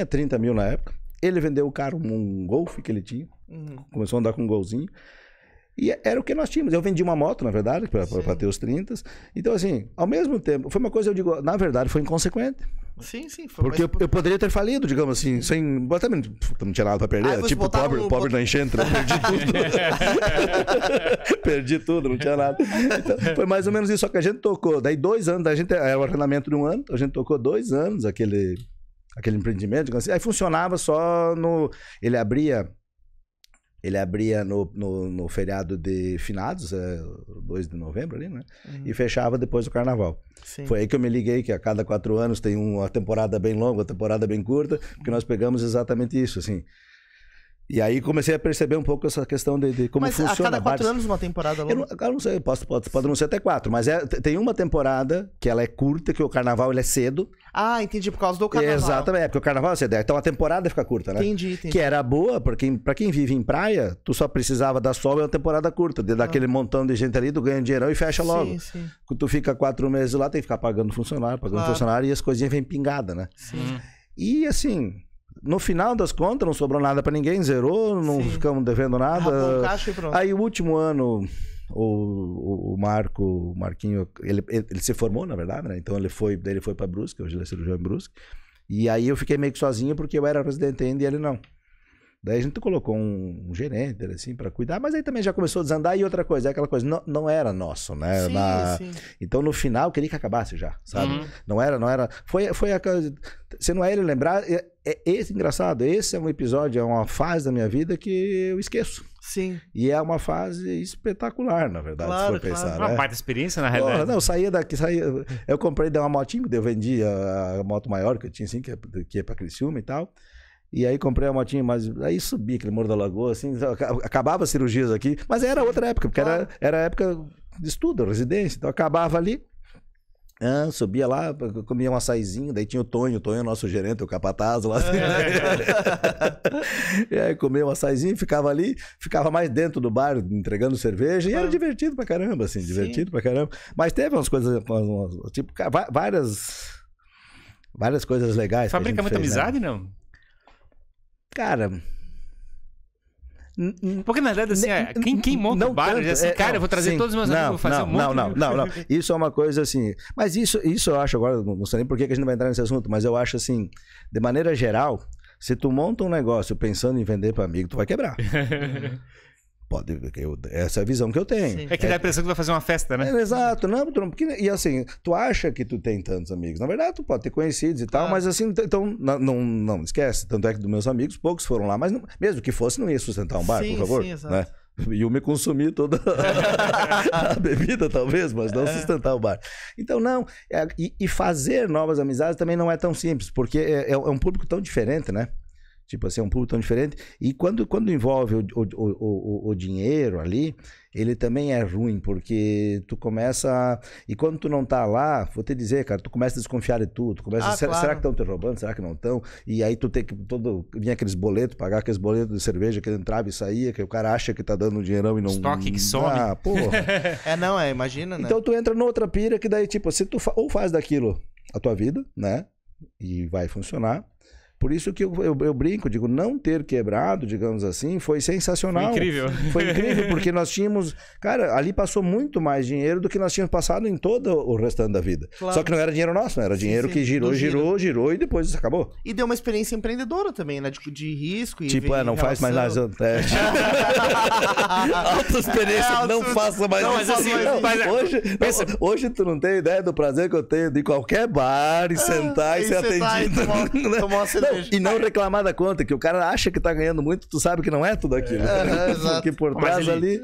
30 mil na época, ele vendeu o carro, um Golf que ele tinha, começou a andar com um Golzinho, e era o que nós tínhamos. Eu vendi uma moto, na verdade, para ter os 30. Então, assim, ao mesmo tempo, foi uma coisa, eu digo, na verdade, foi inconsequente. Sim. Porque eu poderia ter falido, digamos assim, sem... Não tinha nada pra perder. Tipo, pobre na enchente, né? Perdi tudo, não tinha nada. Então, foi mais ou menos isso, só que a gente tocou. Daí 2 anos, era o arrendamento de 1 ano, a gente tocou 2 anos aquele empreendimento, digamos assim. Aí funcionava só Ele abria no feriado de finados, 2 de novembro ali, né? E fechava depois do carnaval. Sim. Foi aí que eu me liguei que a cada 4 anos tem uma temporada bem longa, uma temporada bem curta, porque nós pegamos exatamente isso, assim. E aí comecei a perceber um pouco essa questão de como funciona. Mas a cada 4 anos uma temporada longa? Eu não sei, pode não ser até 4, mas tem uma temporada que ela é curta, que o carnaval ele é cedo. Ah, entendi, por causa do carnaval. Exatamente, porque o carnaval é cedo. Então a temporada fica curta, né? Entendi. Que era boa, porque pra quem vive em praia, tu só precisava dar sol e uma temporada curta. Daquele montão de gente ali, tu ganha dinheirão e fecha logo. Sim. Quando tu fica 4 meses lá, tem que ficar pagando funcionário e as coisinhas vêm pingadas, né? Sim. E assim... No final das contas, não sobrou nada pra ninguém, zerou, não ficamos devendo nada. Caixa e pronto. Aí o último ano, o Marquinho, ele se formou, na verdade, né? Então ele foi pra Brusque, hoje ele é cirurgião em Brusque. E aí eu fiquei meio que sozinho porque eu era residente ainda e ele não. Daí a gente colocou um gerente, assim, pra cuidar, mas aí também já começou a desandar. E outra coisa, é aquela coisa, não era nosso, né? Sim. Então no final eu queria que acabasse já, sabe? Não era. Foi aquela. Se não é ele lembrar, esse engraçado, esse é um episódio, é uma fase da minha vida que eu esqueço. Sim. E é uma fase espetacular, na verdade, se for pensar. Uma né? baita experiência, na realidade. Não, eu saía daqui, eu comprei uma motinha, eu vendi a moto maior que eu tinha, assim, que ia pra Criciúma e tal. E aí comprei a motinha, mas aí subi aquele Morro da Lagoa, assim, acabava as cirurgias aqui, mas era outra época, porque era época de estudo, residência, então acabava ali, subia lá, comia um açaizinho, daí tinha o Tonho é o nosso gerente, o capataz lá. E aí comia um açaizinho, ficava ali, ficava mais dentro do bar, entregando cerveja, e era divertido pra caramba, assim, divertido pra caramba. Mas teve umas coisas, tipo, várias coisas legais. Fabrica muita amizade, né? não? Cara... Porque na verdade, assim, quem monta o bar, assim, eu vou trazer todos os meus amigos, vou fazer um monte. Não. Isso é uma coisa assim... Mas isso eu acho agora, não sei nem por que a gente não vai entrar nesse assunto, mas eu acho assim, de maneira geral, se tu monta um negócio pensando em vender para amigo, tu vai quebrar. Pode, essa é a visão que eu tenho. Sim. É que dá a impressão que tu vai fazer uma festa, né? Exato. E assim, tu acha que tu tem tantos amigos. Na verdade, tu pode ter conhecidos e tal, mas assim, então, não esquece. Tanto é que dos meus amigos, poucos foram lá, mas mesmo que fosse, não ia sustentar um bar, por favor. Sim, exato. Né? E eu me consumi toda a bebida, talvez, mas não sustentar o bar. Então, e fazer novas amizades também não é tão simples, porque é um público tão diferente, né? Tipo assim, é um público tão diferente. E quando envolve o dinheiro ali, ele também é ruim, porque tu começa... E quando tu não tá lá, vou te dizer, cara, tu começa a desconfiar de tudo. Tu começa claro. Será que estão te roubando? Será que não estão? E aí tu tem que... Vinha aqueles boletos, pagar aqueles boletos de cerveja que entrava e saía, que o cara acha que tá dando um dinheirão e não... Estoque que some. Porra. Imagina, né? Então tu entra noutra pira que daí, tipo, se tu ou faz daquilo a tua vida, né? E vai funcionar. Por isso que eu brinco, digo, não ter quebrado, digamos assim, foi sensacional. Foi incrível, porque nós tínhamos... Cara, ali passou muito mais dinheiro do que nós tínhamos passado em todo o restante da vida. Claro. Só que não era dinheiro nosso, não era dinheiro que girou e depois acabou. E deu uma experiência empreendedora também, né? De risco. Tipo, não faz mais nada. Alta experiência, não faça mais isso. Hoje tu não tem ideia do prazer que eu tenho de ir em qualquer bar e sentar e ser atendido. Tomar uma cerveja. E não reclamar da conta, que o cara acha que tá ganhando muito, tu sabe que não é tudo aquilo. Porque por trás ali...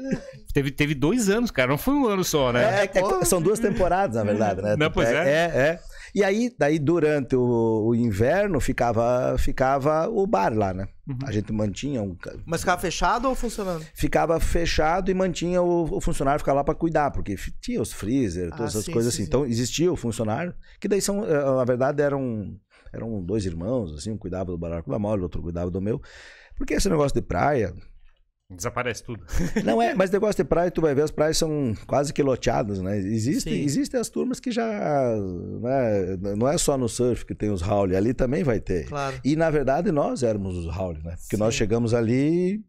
Teve 2 anos, cara, não foi um ano só, né? São 2 temporadas, na verdade, né? Não, pois é. E aí, daí durante o inverno, ficava o bar lá, né? A gente mantinha Mas ficava fechado ou funcionando? Ficava fechado e mantinha o funcionário ficar lá para cuidar, porque tinha os freezer, todas essas coisas assim. Então, existia o funcionário, que daí na verdade, eram 2 irmãos, assim, um cuidava do barraco da mole, o outro cuidava do meu. Porque esse negócio de praia... Desaparece tudo. Não mas negócio de praia, tu vai ver, as praias são quase que loteadas, né? Existem as turmas que já... Né? Não é só no surf que tem os haule, ali também vai ter. Claro. E, na verdade, nós éramos os haule, né? Porque nós chegamos ali...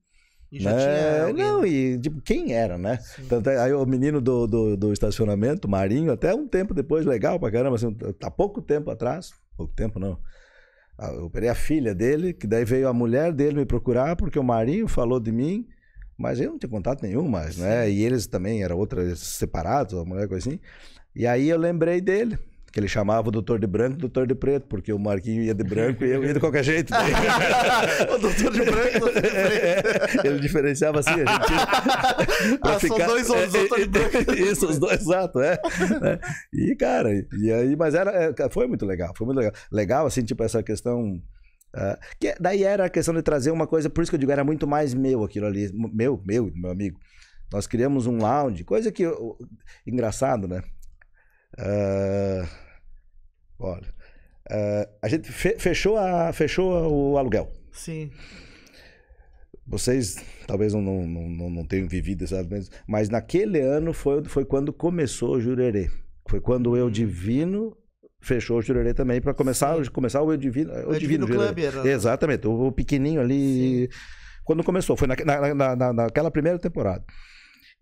E já tinha alguém... Não, e tipo, quem era, né? Tanto aí o menino do estacionamento, Marinho, até um tempo depois, legal pra caramba, assim, há pouco tempo atrás, pouco tempo não, eu operei a filha dele, que daí veio a mulher dele me procurar, porque o Marinho falou de mim, mas eu não tinha contato nenhum mais, né? E eles também eram separados, uma mulher coisa assim. E aí eu lembrei dele, que ele chamava o doutor de branco e o doutor de preto, porque o Marquinho ia de branco e eu ia de qualquer jeito. O doutor de branco e o doutor de preto. Ele diferenciava assim, a gente... São 2 homens, doutor de branco. Isso, os dois, exato, E, cara, e aí, mas foi muito legal, foi muito legal. Legal, assim, tipo, essa questão Daí era a questão de trazer uma coisa, por isso que eu digo, era muito mais meu aquilo ali. Meu amigo. Nós criamos um lounge, coisa que... engraçado, né? Olha, a gente fechou o aluguel. Sim. Vocês talvez não tenham vivido, sabe? Mas naquele ano foi quando começou o Jurerê. Foi quando o Eu Divino fechou o Jurerê também, para começar o Eu Divino. O Divino Club era... Exatamente, o pequenininho ali. Sim. Quando começou, foi naquela primeira temporada.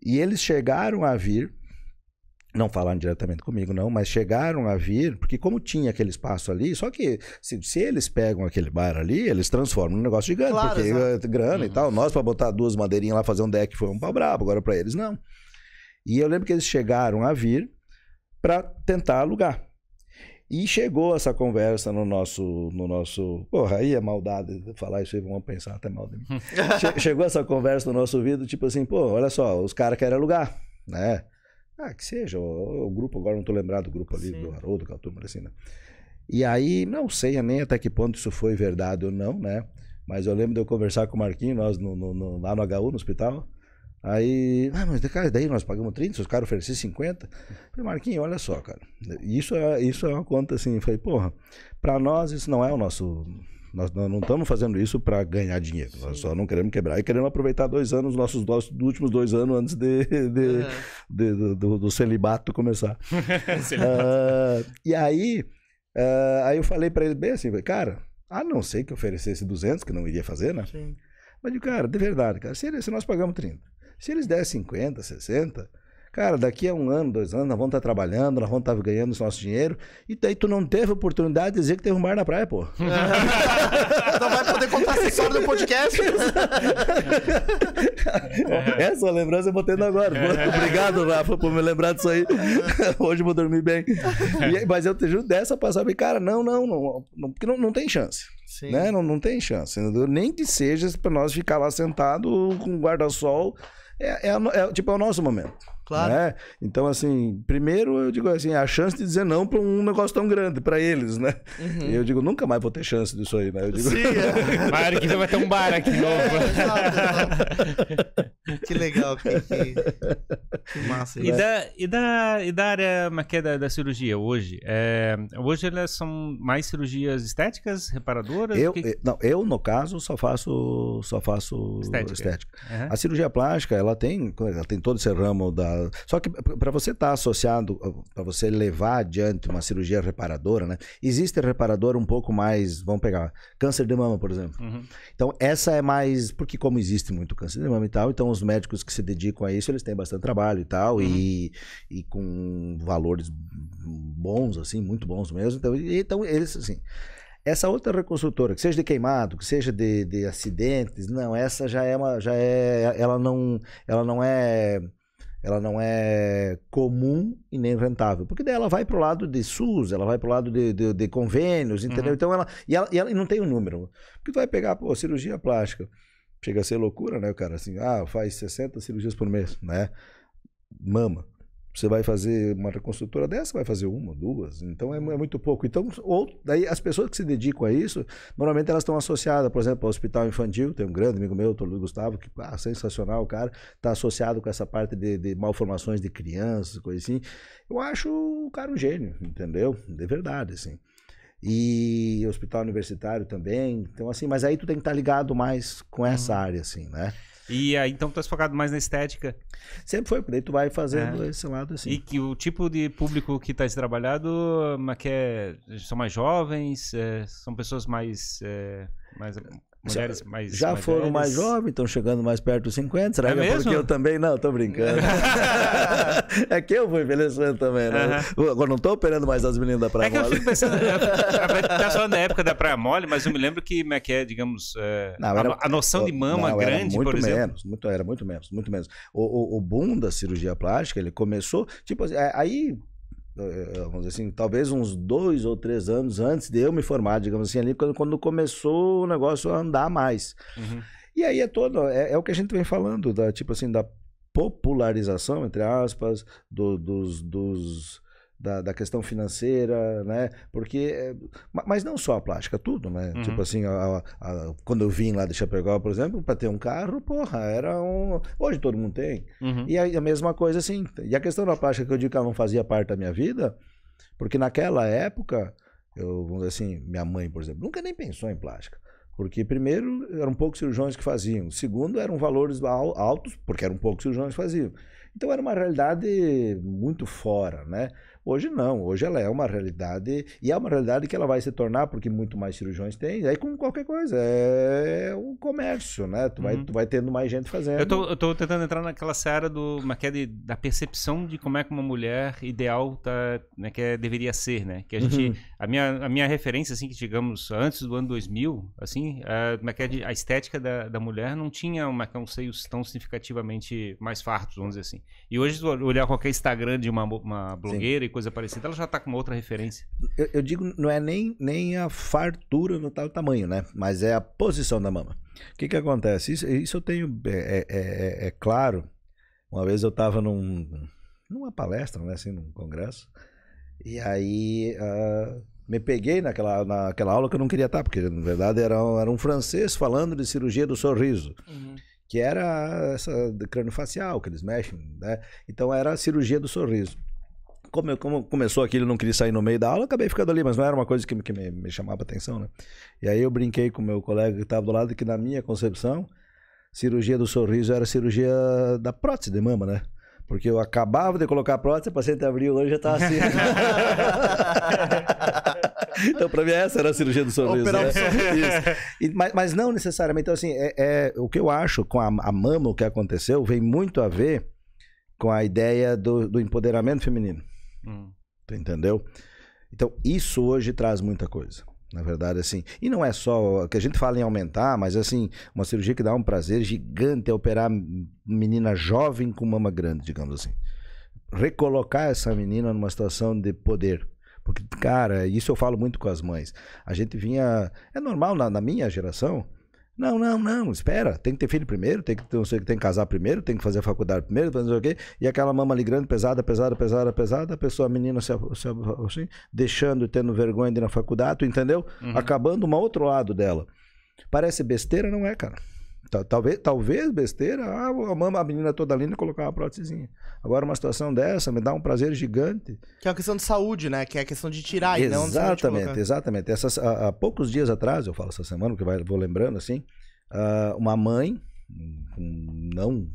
E eles chegaram a vir, não falando diretamente comigo não, mas chegaram a vir, porque como tinha aquele espaço ali, só que se eles pegam aquele bar ali, eles transformam num negócio gigante, claro, porque grana e tal. Nós, para botar 2 madeirinhas lá, fazer um deck, foi um pau brabo, agora para eles não. E eu lembro que eles chegaram a vir para tentar alugar. E chegou essa conversa no nosso... Porra, aí é maldade falar isso aí, vão pensar até mal de mim. Chegou essa conversa no nosso ouvido, tipo assim, pô, olha só, os caras querem alugar, né? Que seja, o grupo, agora não tô lembrado do grupo ali, do Haroldo, aquela turma assim, né? E aí, não sei nem até que ponto isso foi verdade ou não, né? Mas eu lembro de eu conversar com o Marquinho, nós lá no HU, no hospital. Aí, mas cara, daí nós pagamos 30, se os caras oferecessem 50. Eu falei, Marquinhos, olha só, cara, isso é uma conta assim. Eu falei, porra, pra nós isso não é o nosso... Nós não estamos fazendo isso para ganhar dinheiro. Sim. Nós só não queremos quebrar. E queremos aproveitar 2 anos, nossos últimos 2 anos antes do celibato começar. E aí eu falei para ele bem assim, cara, a não ser que oferecesse 200, que não iria fazer, né? Sim. Mas digo, cara, de verdade, cara, se nós pagamos 30, se eles der 50, 60... Cara, daqui a 1 ano, 2 anos, nós vamos estar trabalhando, nós vamos estar ganhando o nosso dinheiro. E daí tu não teve oportunidade de dizer que teve um bar na praia, pô. Não vai poder contar essa história no podcast. Essa lembrança eu vou tendo agora. Obrigado, Rafa, por me lembrar disso aí. Hoje eu vou dormir bem. Mas eu te juro, dessa passada, cara, porque não tem chance. Sim. Né? Não tem chance. Nem que seja para nós ficar lá sentado com guarda-sol. É o nosso momento. Claro. Né? Então, assim, primeiro eu digo assim, a chance de dizer não para um negócio tão grande para eles, né? Uhum. E eu digo, nunca mais vou ter chance disso aí, né? Eu digo... Sim, Mário, que você vai ter um bar aqui novo. Que legal, que massa. E da área da cirurgia hoje? Hoje elas são mais cirurgias estéticas, reparadoras? Eu no caso, só faço estética. Uhum. A cirurgia plástica, ela tem todo esse ramo da... Só que para você estar associado, para você levar adiante uma cirurgia reparadora, né? Existe reparador um pouco mais, vamos pegar, câncer de mama, por exemplo. Uhum. Então essa é mais, porque como existe muito câncer de mama e tal, então os médicos que se dedicam a isso, eles têm bastante trabalho e tal, uhum. e com valores bons, assim, muito bons mesmo. Então eles, assim... Essa outra reconstrutora, que seja de queimado, que seja de acidentes, não, essa ela não é comum e nem rentável, porque daí ela vai pro lado de SUS, ela vai pro lado de convênios, entendeu? Uhum. Então ela não tem um número, porque tu vai pegar, cirurgia plástica, chega a ser loucura, né, cara, assim, faz 60 cirurgias por mês, né, mama. Você vai fazer uma reconstrutora dessa, vai fazer 1, 2, então é muito pouco. Então, daí as pessoas que se dedicam a isso, normalmente elas estão associadas, por exemplo, ao hospital infantil. Tem um grande amigo meu, o Luiz Gustavo, que sensacional, o cara está associado com essa parte de malformações de crianças, coisa assim. Eu acho o cara um gênio, entendeu? De verdade, assim. E hospital universitário também. Então, assim, mas aí tu tem que estar ligado mais com essa área, assim, né? E aí, então, tu tá focado mais na estética? Sempre foi, porque daí tu vai fazendo esse lado assim. E que o tipo de público que tá trabalhado, são mais jovens, são pessoas mais mulheres mais já mais foram velhas. Mais jovens, estão chegando mais perto dos 50, será que mesmo? Porque eu também não, tô brincando. É que eu vou envelhecendo também, né? Agora não tô operando mais as meninas da Praia Mole. É que eu fico pensando, tá falando da época da Praia Mole, mas eu me lembro que, digamos, a noção de mama grande, por exemplo. Era muito menos. O boom da cirurgia plástica, ele começou, tipo, aí... vamos dizer assim, talvez uns 2 ou 3 anos antes de eu me formar, digamos assim, ali quando começou o negócio a andar mais. Uhum. E aí é o que a gente vem falando, da popularização, entre aspas, dos da questão financeira, né? Porque, mas não só a plástica, tudo, né? Tipo assim, quando eu vim lá de Chapecó, por exemplo, para ter um carro, porra, era um... Hoje todo mundo tem. E a mesma coisa, assim. E a questão da plástica, que eu digo que ela não fazia parte da minha vida, porque naquela época, vamos dizer assim, minha mãe, por exemplo, nunca nem pensou em plástica. Porque, primeiro, eram poucos cirurgiões que faziam. Segundo, eram valores altos, porque eram poucos cirurgiões que faziam. Então, era uma realidade muito fora, né? Hoje não, hoje ela é uma realidade, e é uma realidade que ela vai se tornar, porque muito mais cirurgiões tem, aí com qualquer coisa, é um comércio, né? Tu vai tendo mais gente fazendo. Eu tô tentando entrar naquela seara da percepção de como é que uma mulher ideal né, deveria ser, né? Que a gente, a minha referência, assim, que digamos, antes do ano 2000, assim, a estética da mulher não tinha uns seios tão significativamente mais fartos, vamos dizer assim. E hoje, se olhar qualquer Instagram de uma blogueira e coisa parecida, ela já tá com uma outra referência. Eu digo, não é nem a fartura no tal tamanho, né? Mas é a posição da mama. O que acontece? Isso eu tenho, claro. Uma vez eu estava numa palestra, né? Assim, num congresso. E aí me peguei naquela aula que eu não queria estar, porque na verdade era um francês falando de cirurgia do sorriso. Que era essa de crânio facial que eles mexem, né? Então era a cirurgia do sorriso. Como começou aquilo, eu não queria sair no meio da aula, acabei ficando ali, mas não era uma coisa que me chamava atenção, né? E aí eu brinquei com o meu colega que estava do lado, que na minha concepção, cirurgia do sorriso era cirurgia da prótese de mama, né? Porque eu acabava de colocar a prótese, o paciente abriu o olho e já estava assim. Então, para mim, essa era a cirurgia do sorriso. Né? Mas não necessariamente. Então, assim, o que eu acho com a mama, o que aconteceu, vem muito a ver com a ideia do empoderamento feminino. Tu entendeu? Então, isso hoje traz muita coisa. Na verdade, assim. E não é só que a gente fala em aumentar, mas assim, uma cirurgia que dá um prazer gigante é operar menina jovem com mama grande, digamos assim. Recolocar essa menina numa situação de poder. Porque, cara, isso eu falo muito com as mães. A gente vinha... É normal na minha geração. Não, espera. Tem que ter filho primeiro, tem que casar primeiro, tem que fazer a faculdade primeiro, fazer o quê? E aquela mama ali grande, pesada, a pessoa, a menina, assim, deixando e tendo vergonha de ir na faculdade, tu entendeu? Acabando um outro lado dela. Parece besteira, não é, cara. Talvez besteira, a menina toda linda e colocar uma prótesezinha. Agora uma situação dessa me dá um prazer gigante. Que é uma questão de saúde, né? Que é a questão de tirar e não Exatamente. Há poucos dias atrás, eu falo essa semana, que vou lembrando assim, uma mãe, não,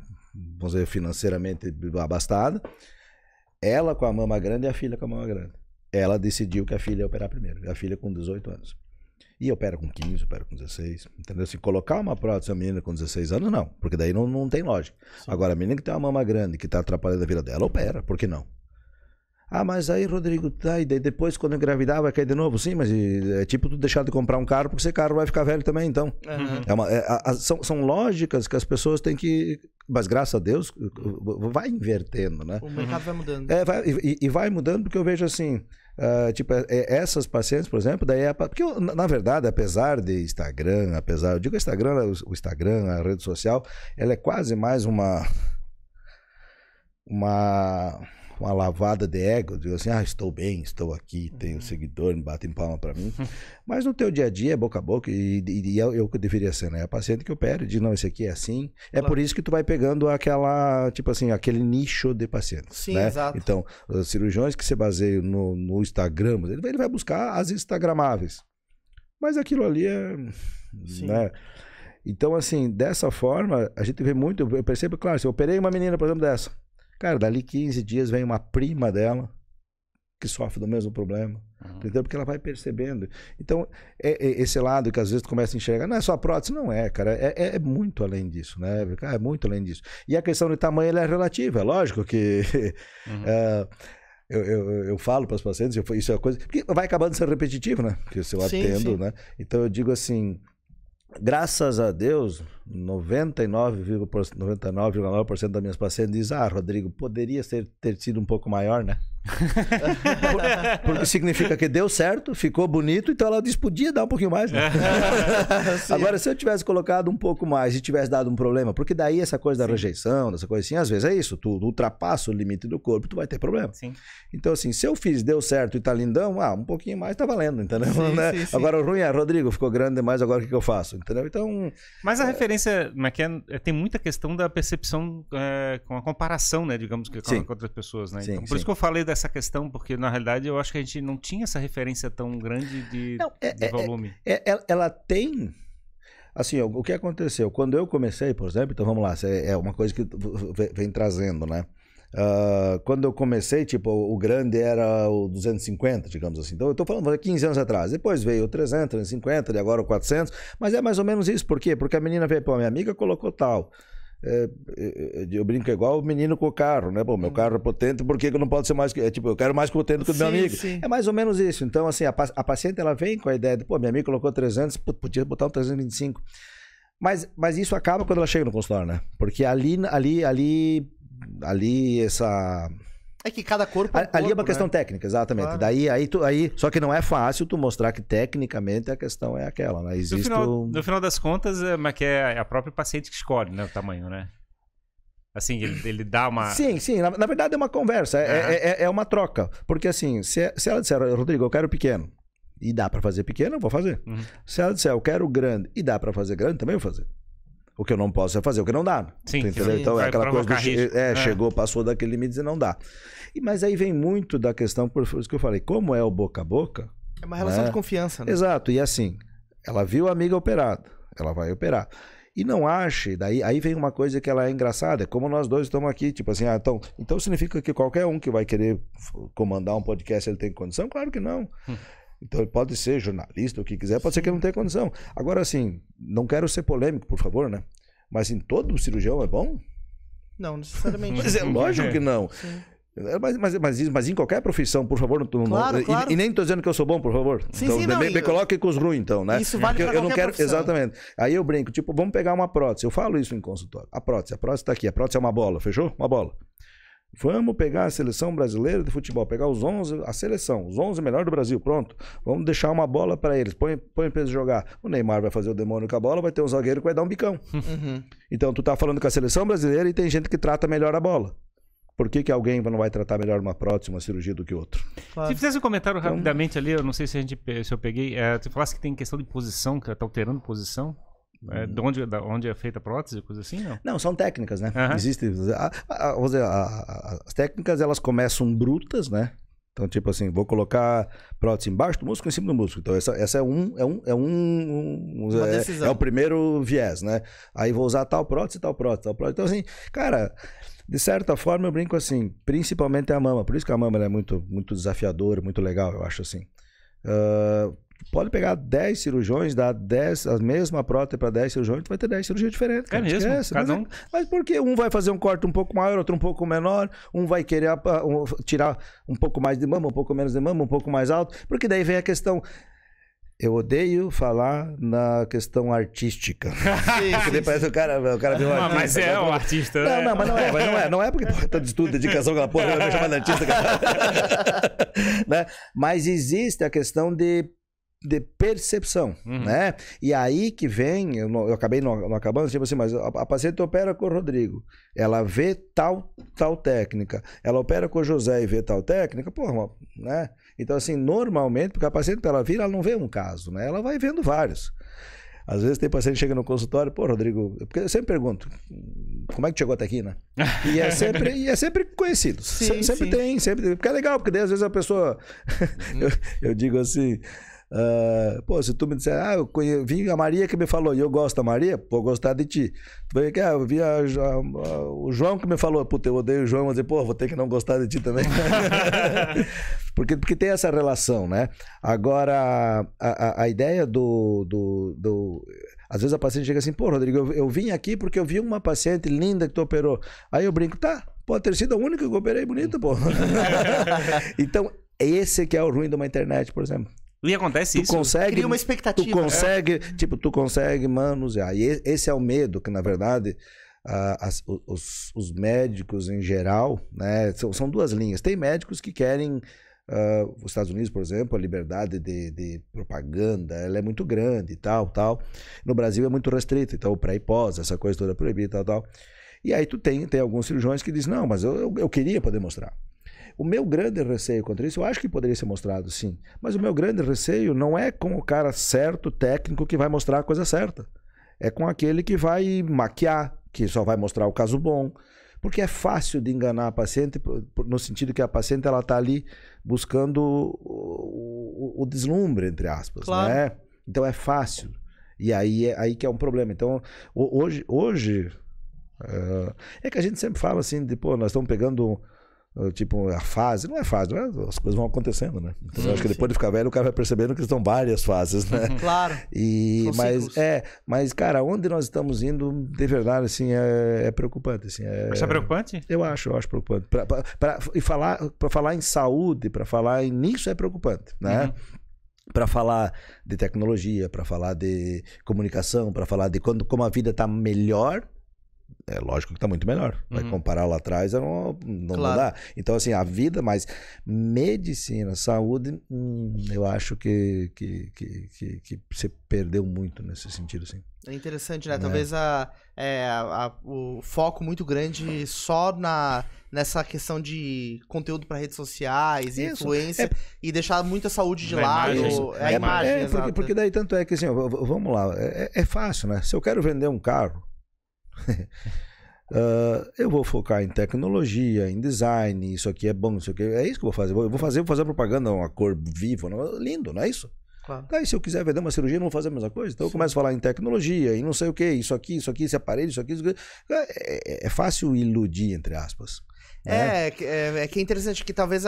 vamos dizer, financeiramente abastada, ela com a mama grande e a filha com a mama grande. Ela decidiu que a filha ia operar primeiro, a filha com 18 anos. E opera com 15, opera com 16, entendeu? Se colocar uma prótese a menina com 16 anos, não, porque daí não tem lógica. Sim. Agora, a menina que tem uma mama grande, que está atrapalhando a vida dela, opera, por que não? Ah, mas aí, Rodrigo, tá, e depois quando engravidar vai cair de novo? Sim, mas é tipo tu deixar de comprar um carro, porque esse carro vai ficar velho também, então. São lógicas que as pessoas têm que... Mas graças a Deus, vai invertendo, né? O mercado vai mudando. E vai mudando, porque eu vejo assim... essas pacientes, por exemplo, porque na verdade, apesar de Instagram, eu digo o Instagram, a rede social, ela é quase mais uma lavada de ego, digo assim, estou bem, estou aqui, tenho seguidor, me batem palma para mim, mas no teu dia a dia é boca a boca e é o que deveria ser, né? A paciente que opera diz, não, esse aqui é assim, claro. Por isso que tu vai pegando aquele nicho de pacientes. Sim, né? exato. Então, os cirurgiões que se baseiam no Instagram, ele vai buscar as instagramáveis, mas aquilo ali é... Sim. Né? Então, assim, dessa forma, a gente vê muito, eu percebo, claro, se eu operei uma menina, por exemplo, dessa, cara, dali 15 dias vem uma prima dela que sofre do mesmo problema. Entendeu? Porque ela vai percebendo. Então, esse lado que às vezes tu começa a enxergar, não é só prótese, não é, cara. É muito além disso, né? É muito além disso. E a questão de tamanho, ela é relativa. É lógico que... Eu falo para os pacientes, isso é uma coisa... Porque vai acabando sendo repetitivo, né? Que eu atendo, né? Então, eu digo assim... Graças a Deus, 99,9% das minhas pacientes dizem, Rodrigo, poderia ter sido um pouco maior, né? Porque significa que deu certo, ficou bonito, então ela disse, podia dar um pouquinho mais, né? Agora, se eu tivesse colocado um pouco mais e tivesse dado um problema, porque daí essa coisa da rejeição, dessa coisa assim, às vezes é isso, tu ultrapassa o limite do corpo, tu vai ter problema. Sim. Então, assim, se eu fiz, deu certo e tá lindão, um pouquinho mais tá valendo, entendeu? Sim, Né? sim. Agora o ruim é, Rodrigo, ficou grande demais, agora o que eu faço? Entendeu? Então... Mas a referência, tem muita questão da percepção com a comparação, né, digamos, com outras pessoas, né? Então, por isso que eu falei dessa questão, porque na realidade eu acho que a gente não tinha essa referência tão grande de volume. Ela tem... Assim, o que aconteceu? Quando eu comecei, por exemplo, então vamos lá, é uma coisa que vem trazendo, né? Quando eu comecei, tipo, o grande era o 250, digamos assim. Então eu tô falando 15 anos atrás. Depois veio o 300, 350, e agora o 400. Mas é mais ou menos isso. Por quê? Porque a menina veio, pô, minha amiga colocou tal. Eu brinco igual o menino com o carro, né? Pô, meu carro é potente, por que eu não posso ser mais... tipo, eu quero mais potente que o meu amigo. Sim. É mais ou menos isso. Então, assim, a paciente, ela vem com a ideia de, pô, minha amiga colocou 300, podia botar um 325. Mas isso acaba quando ela chega no consultório, né? Porque ali essa... É que cada corpo ali é uma questão técnica, exatamente. Claro. Aí, só que não é fácil tu mostrar que tecnicamente a questão é aquela, né? Existe no final das contas, mas que é a própria paciente que escolhe, né, o tamanho, né? Assim, ele dá uma... Sim. Na verdade é uma conversa, é uma troca. Porque assim, se ela disser, Rodrigo, eu quero pequeno, e dá pra fazer pequeno, eu vou fazer. Se ela disser, eu quero grande, e dá pra fazer grande, também vou fazer. O que eu não posso é fazer o que não dá. Sim, entendeu? Então é aquela coisa chegou, passou daquele limite e não dá. Mas aí vem muito da questão, por isso que eu falei, como é o boca a boca... É uma relação de confiança, né? Exato, e assim, ela viu a amiga operada, ela vai operar. E não ache, aí vem uma coisa que ela é engraçada, é como nós dois estamos aqui, tipo assim, então significa que qualquer um que vai querer comandar um podcast, ele tem condição? Claro que não. Então ele pode ser jornalista, o que quiser, pode ser que ele não tenha condição. Agora, assim, não quero ser polêmico, por favor, né? Mas em todo cirurgião é bom? Não, necessariamente. Mas é lógico que não. Sim. Mas em qualquer profissão, por favor, claro. E nem estou dizendo que eu sou bom, por favor. Sim, então, não, me coloque com os ruins, então, né? Isso vale pra eu não quero profissão. Exatamente. Aí eu brinco, tipo, vamos pegar uma prótese. Eu falo isso em consultório. A prótese está aqui. A prótese é uma bola, fechou? Uma bola. Vamos pegar a seleção brasileira de futebol, pegar os 11, a seleção, os 11 melhores do Brasil, pronto. Vamos deixar uma bola para eles, põe para eles jogar. O Neymar vai fazer o demônio com a bola, vai ter um zagueiro que vai dar um bicão. Então tu tá falando com a seleção brasileira e tem gente que trata melhor a bola. Por que alguém não vai tratar melhor uma prótese, uma cirurgia do que outro? Claro. Se fizesse um comentário rapidamente ali, eu não sei se eu peguei, tu falasse que tem questão de posição, que tá alterando posição. De onde é feita a prótese, coisa assim, não? Não, são técnicas, né? Existem... As técnicas, elas começam brutas, né? Então, tipo assim, vou colocar prótese embaixo do músculo, em cima do músculo. Então, essa é o primeiro viés, né? Aí vou usar tal prótese, tal prótese, tal prótese. Então, assim, cara, de certa forma eu brinco assim, principalmente a mama. Por isso que a mama é muito, muito desafiadora, muito legal, eu acho assim. Pode pegar 10 cirurgiões, dar 10, a mesma prótese para 10 cirurgiões, tu vai ter 10 cirurgias diferentes. Cara. É mesmo? Cada um... Mas por que um vai fazer um corte um pouco maior, outro um pouco menor, um vai querer tirar um pouco mais de mama, um pouco menos de mama, um pouco mais alto? Porque daí vem a questão... Eu odeio falar na questão artística. Porque daí parece o cara vê um artista. Mas é um artista, né? Não é porque tá de estudo, dedicação, aquela porra, vai me chamar de artista. Né? Mas existe a questão de percepção, né? E aí que vem, eu acabei não acabando, tipo assim, mas a paciente opera com o Rodrigo, ela vê tal técnica, ela opera com o José e vê tal técnica, porra, né? Então assim, normalmente, porque a paciente, ela vira, ela não vê um caso, né? Ela vai vendo vários. Às vezes tem paciente que chega no consultório, pô, Rodrigo, porque eu sempre pergunto, como é que chegou até aqui, né? E é sempre conhecido. Sempre tem, porque é legal, porque daí às vezes a pessoa, eu digo assim, se tu me disser, eu vi a Maria que me falou e eu gosto da Maria, vou gostar de ti. Eu vi o João que me falou, puta, eu odeio o João, vou dizer, vou ter que não gostar de ti também. porque tem essa relação, né? Agora, a ideia às vezes a paciente chega assim, Rodrigo, eu vim aqui porque eu vi uma paciente linda que tu operou. Aí eu brinco, pode ter sido a única que eu operei bonita, Então, esse que é o ruim de uma internet, por exemplo. E acontece isso. Cria uma expectativa. Tu consegue manusear. E esse é o medo, que na verdade os médicos em geral, né, são duas linhas. Tem médicos que querem, os Estados Unidos, por exemplo, a liberdade de propaganda, ela é muito grande e tal. No Brasil é muito restrito, então pré e pós, essa coisa toda proibida, tal. E aí tu tem alguns cirurgiões que dizem, não, mas eu queria poder mostrar. O meu grande receio contra isso, eu acho que poderia ser mostrado, sim. Mas o meu grande receio não é com o cara certo, técnico, que vai mostrar a coisa certa. É com aquele que vai maquiar, que só vai mostrar o caso bom. Porque é fácil de enganar a paciente, no sentido que a paciente está ali buscando o deslumbre, entre aspas. Claro. Né? Então é fácil. E aí que é um problema. Então, hoje é que a gente sempre fala assim, de, pô, nós estamos pegando... Tipo, a fase, não é fase, as coisas vão acontecendo, né? Então, eu acho que depois de ficar velho, o cara vai percebendo que estão várias fases, né? Claro. Mas, cara, onde nós estamos indo, de verdade, assim, é preocupante. Assim, Mas é preocupante? Eu acho preocupante. Para falar em saúde, para falar nisso é preocupante, né? Uhum. Para falar de tecnologia, para falar de comunicação, para falar de como a vida está melhor. É lógico que está muito melhor. Vai comparar lá atrás, não claro. Dá. Então, assim, a vida, mas medicina, saúde, eu acho que você perdeu muito nesse sentido, assim. É interessante, né? Talvez o foco muito grande só nessa questão de conteúdo para redes sociais, influência, e deixar muito a saúde de lado. A imagem, porque daí tanto é que, assim, vamos lá, é fácil, né? Se eu quero vender um carro, eu vou focar em tecnologia, em design, isso aqui é bom, isso aqui é isso que eu vou fazer. Vou fazer propaganda, uma cor viva, lindo, não é isso? Claro. Aí se eu quiser vender uma cirurgia, eu não vou fazer a mesma coisa. Então eu começo a falar em tecnologia, e não sei o que, isso aqui, esse aparelho, isso aqui. É fácil iludir, entre aspas. Né? Que é interessante que talvez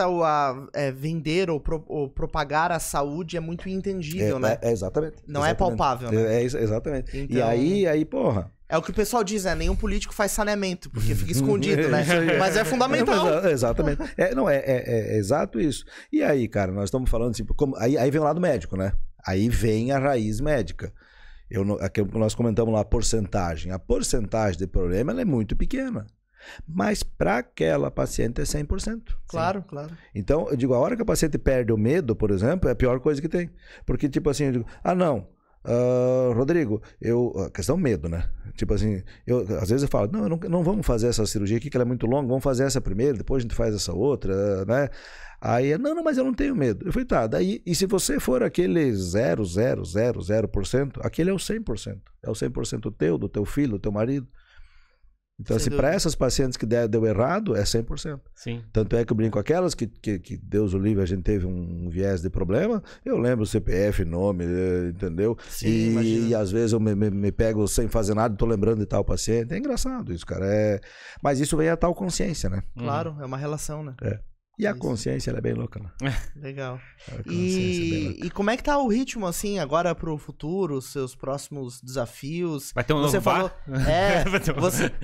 vender ou propagar a saúde é muito intangível, né? Exatamente. Não é palpável, né? Exatamente. Então... E aí, porra... É o que o pessoal diz, né? Nenhum político faz saneamento, porque fica escondido, né? Mas é fundamental. Exatamente. É exato isso. E aí, cara, nós estamos falando assim, aí vem o lado médico, né? Aí vem a raiz médica. Nós comentamos lá a porcentagem. A porcentagem de problema ela é muito pequena. Mas para aquela paciente é 100%. Claro, claro. Então, eu digo, a hora que a paciente perde o medo, por exemplo, é a pior coisa que tem. Porque, tipo assim, eu digo, Rodrigo, a questão medo, né? Tipo assim, às vezes eu falo, não vamos fazer essa cirurgia aqui, que ela é muito longa, vamos fazer essa primeiro, depois a gente faz essa outra, né? Aí, não, mas eu não tenho medo. Eu falei, tá, daí, e se você for aquele 0,000%, aquele é o 100%. É o 100% teu, do teu filho, do teu marido. Então, assim, para essas pacientes que deu errado, é 100%. Sim. Tanto é que eu brinco com aquelas que Deus o livre, a gente teve um viés de problema, eu lembro o CPF, nome, entendeu? Sim, e às vezes eu me pego sem fazer nada e tô lembrando de tal paciente. É engraçado isso, cara. Mas isso vem a tal consciência, né? Claro, é uma relação, né? E a consciência, ela é bem louca, né? Legal. E como é que tá o ritmo, assim, agora pro futuro, os seus próximos desafios? Vai ter um novo bar?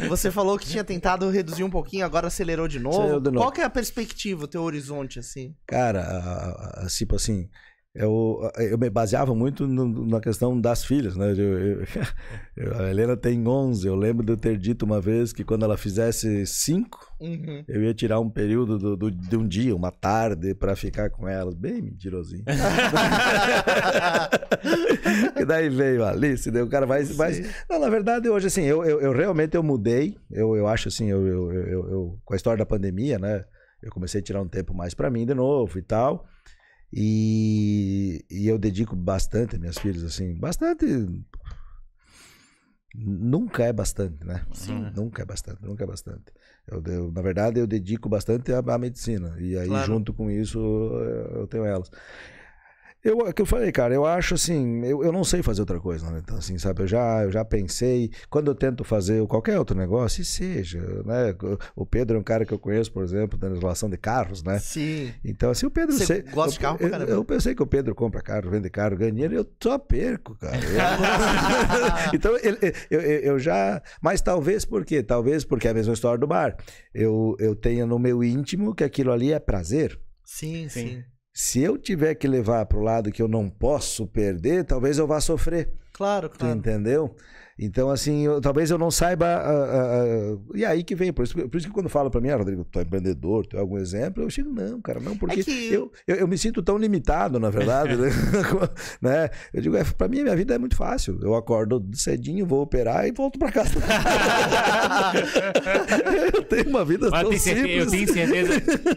Você falou que tinha tentado reduzir um pouquinho, agora acelerou de novo. Qual que é a perspectiva, o teu horizonte, assim? Cara, tipo assim, eu me baseava muito na questão das filhas, né? A Helena tem 11, eu lembro de eu ter dito uma vez que quando ela fizesse 5, eu ia tirar um período de um dia, uma tarde, pra ficar com elas, bem mentirosinho. E daí veio a Alice, daí o cara vai... Não, na verdade, hoje, assim, eu realmente mudei, eu acho assim, com a história da pandemia, né? Eu comecei a tirar um tempo mais pra mim de novo e tal... E eu dedico bastante às minhas filhas, assim, bastante. Nunca é bastante, né? Sim. Nunca é bastante. Na verdade, eu dedico bastante à medicina. E aí, claro, junto com isso, eu tenho elas. Que eu falei, cara, eu acho assim, eu não sei fazer outra coisa, né? Então, assim, sabe, eu já pensei, quando eu tento fazer qualquer outro negócio, e seja, né? O Pedro é um cara que eu conheço, por exemplo, da relação de carros, né? Sim. Então, assim, o Pedro... Você gosta de carro pra caramba? Eu pensei que o Pedro compra carro, vende carro, ganha dinheiro, eu só perco, cara. Então, eu já... Mas talvez por quê? Talvez porque é a mesma história do bar. Eu tenha no meu íntimo que aquilo ali é prazer. Sim. Se eu tiver que levar para o lado que eu não posso perder, talvez eu vá sofrer. Claro, Tu entendeu? Então, assim, talvez eu não saiba. E aí que vem. Por isso que quando fala pra mim, Rodrigo, tu é empreendedor, tu é algum exemplo, eu chego, não, cara, não, porque eu me sinto tão limitado, na verdade, né? Eu digo, pra mim, minha vida é muito fácil. Eu acordo cedinho, vou operar e volto pra casa. Eu tenho uma vida tão simples.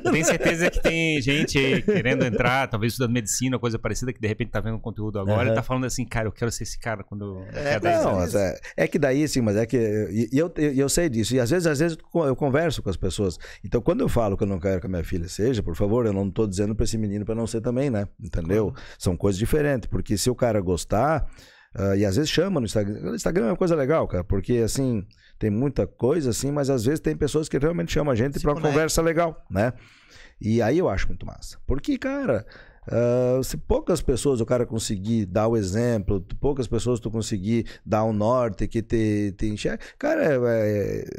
Eu tenho certeza que tem gente querendo entrar, talvez estudando medicina, coisa parecida, que de repente tá vendo conteúdo agora e tá falando assim, cara, eu quero ser esse cara quando daqui a 10 anos. É que daí, sim, mas é que... eu sei disso. E às vezes eu converso com as pessoas. Então, quando eu falo que eu não quero que a minha filha seja, por favor, eu não tô dizendo pra esse menino pra não ser também, né? Entendeu? São coisas diferentes. Porque se o cara gostar... e às vezes chama no Instagram. O Instagram é uma coisa legal, cara. Porque, assim, tem muita coisa, assim, mas às vezes tem pessoas que realmente chamam a gente pra uma conversa legal, né? E aí eu acho muito massa. Porque, cara... se poucas pessoas o cara conseguir dar o exemplo, poucas pessoas tu conseguir dar um norte que te enxerga, cara,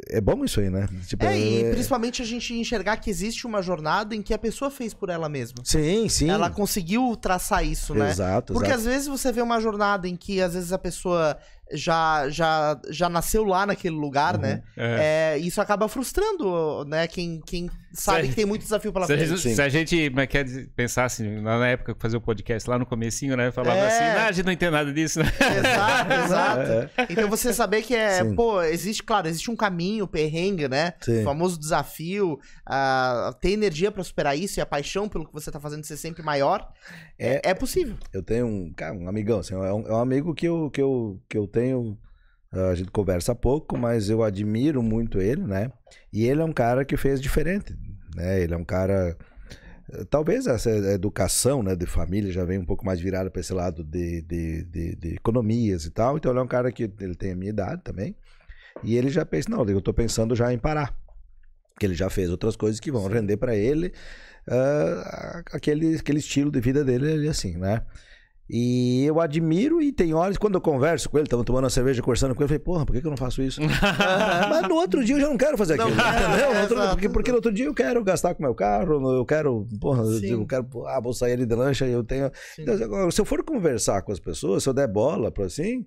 é bom isso aí, né? Tipo, e principalmente a gente enxergar que existe uma jornada em que a pessoa fez por ela mesma. Sim, sim. Ela conseguiu traçar isso, né? Exato. Porque às vezes você vê uma jornada em que às vezes a pessoa já nasceu lá naquele lugar, né? Isso acaba frustrando, né? Quem sabe que tem muito desafio pela frente. Se a gente quer pensar assim, na época que fazia o podcast lá no comecinho, né? Falava assim, a gente não entende nada disso, né? Exato. Então você saber que existe um caminho, perrengue, né? Sim. O famoso desafio, ter energia pra superar isso e a paixão pelo que você tá fazendo ser sempre maior, é possível. Eu tenho um amigão, assim, é um amigo que eu tenho, a gente conversa pouco, mas eu admiro muito ele, né? E ele é um cara que fez diferente, né? Ele é um cara... Talvez essa educação, né, de família já vem um pouco mais virada para esse lado de economias e tal. Então ele é um cara que ele tem a minha idade também. E ele já pensa, não, eu tô pensando já em parar. Porque ele já fez outras coisas que vão render para ele aquele estilo de vida dele, assim, né? E eu admiro, e tem horas, quando eu converso com ele, estamos tomando uma cerveja, conversando com ele, eu falei, porra, por que eu não faço isso? Mas no outro dia eu já não quero fazer aquilo, entendeu? Porque no outro dia eu quero gastar com o meu carro, eu quero, vou sair ali de lancha, eu tenho... Então, se eu for conversar com as pessoas, se eu der bola para assim...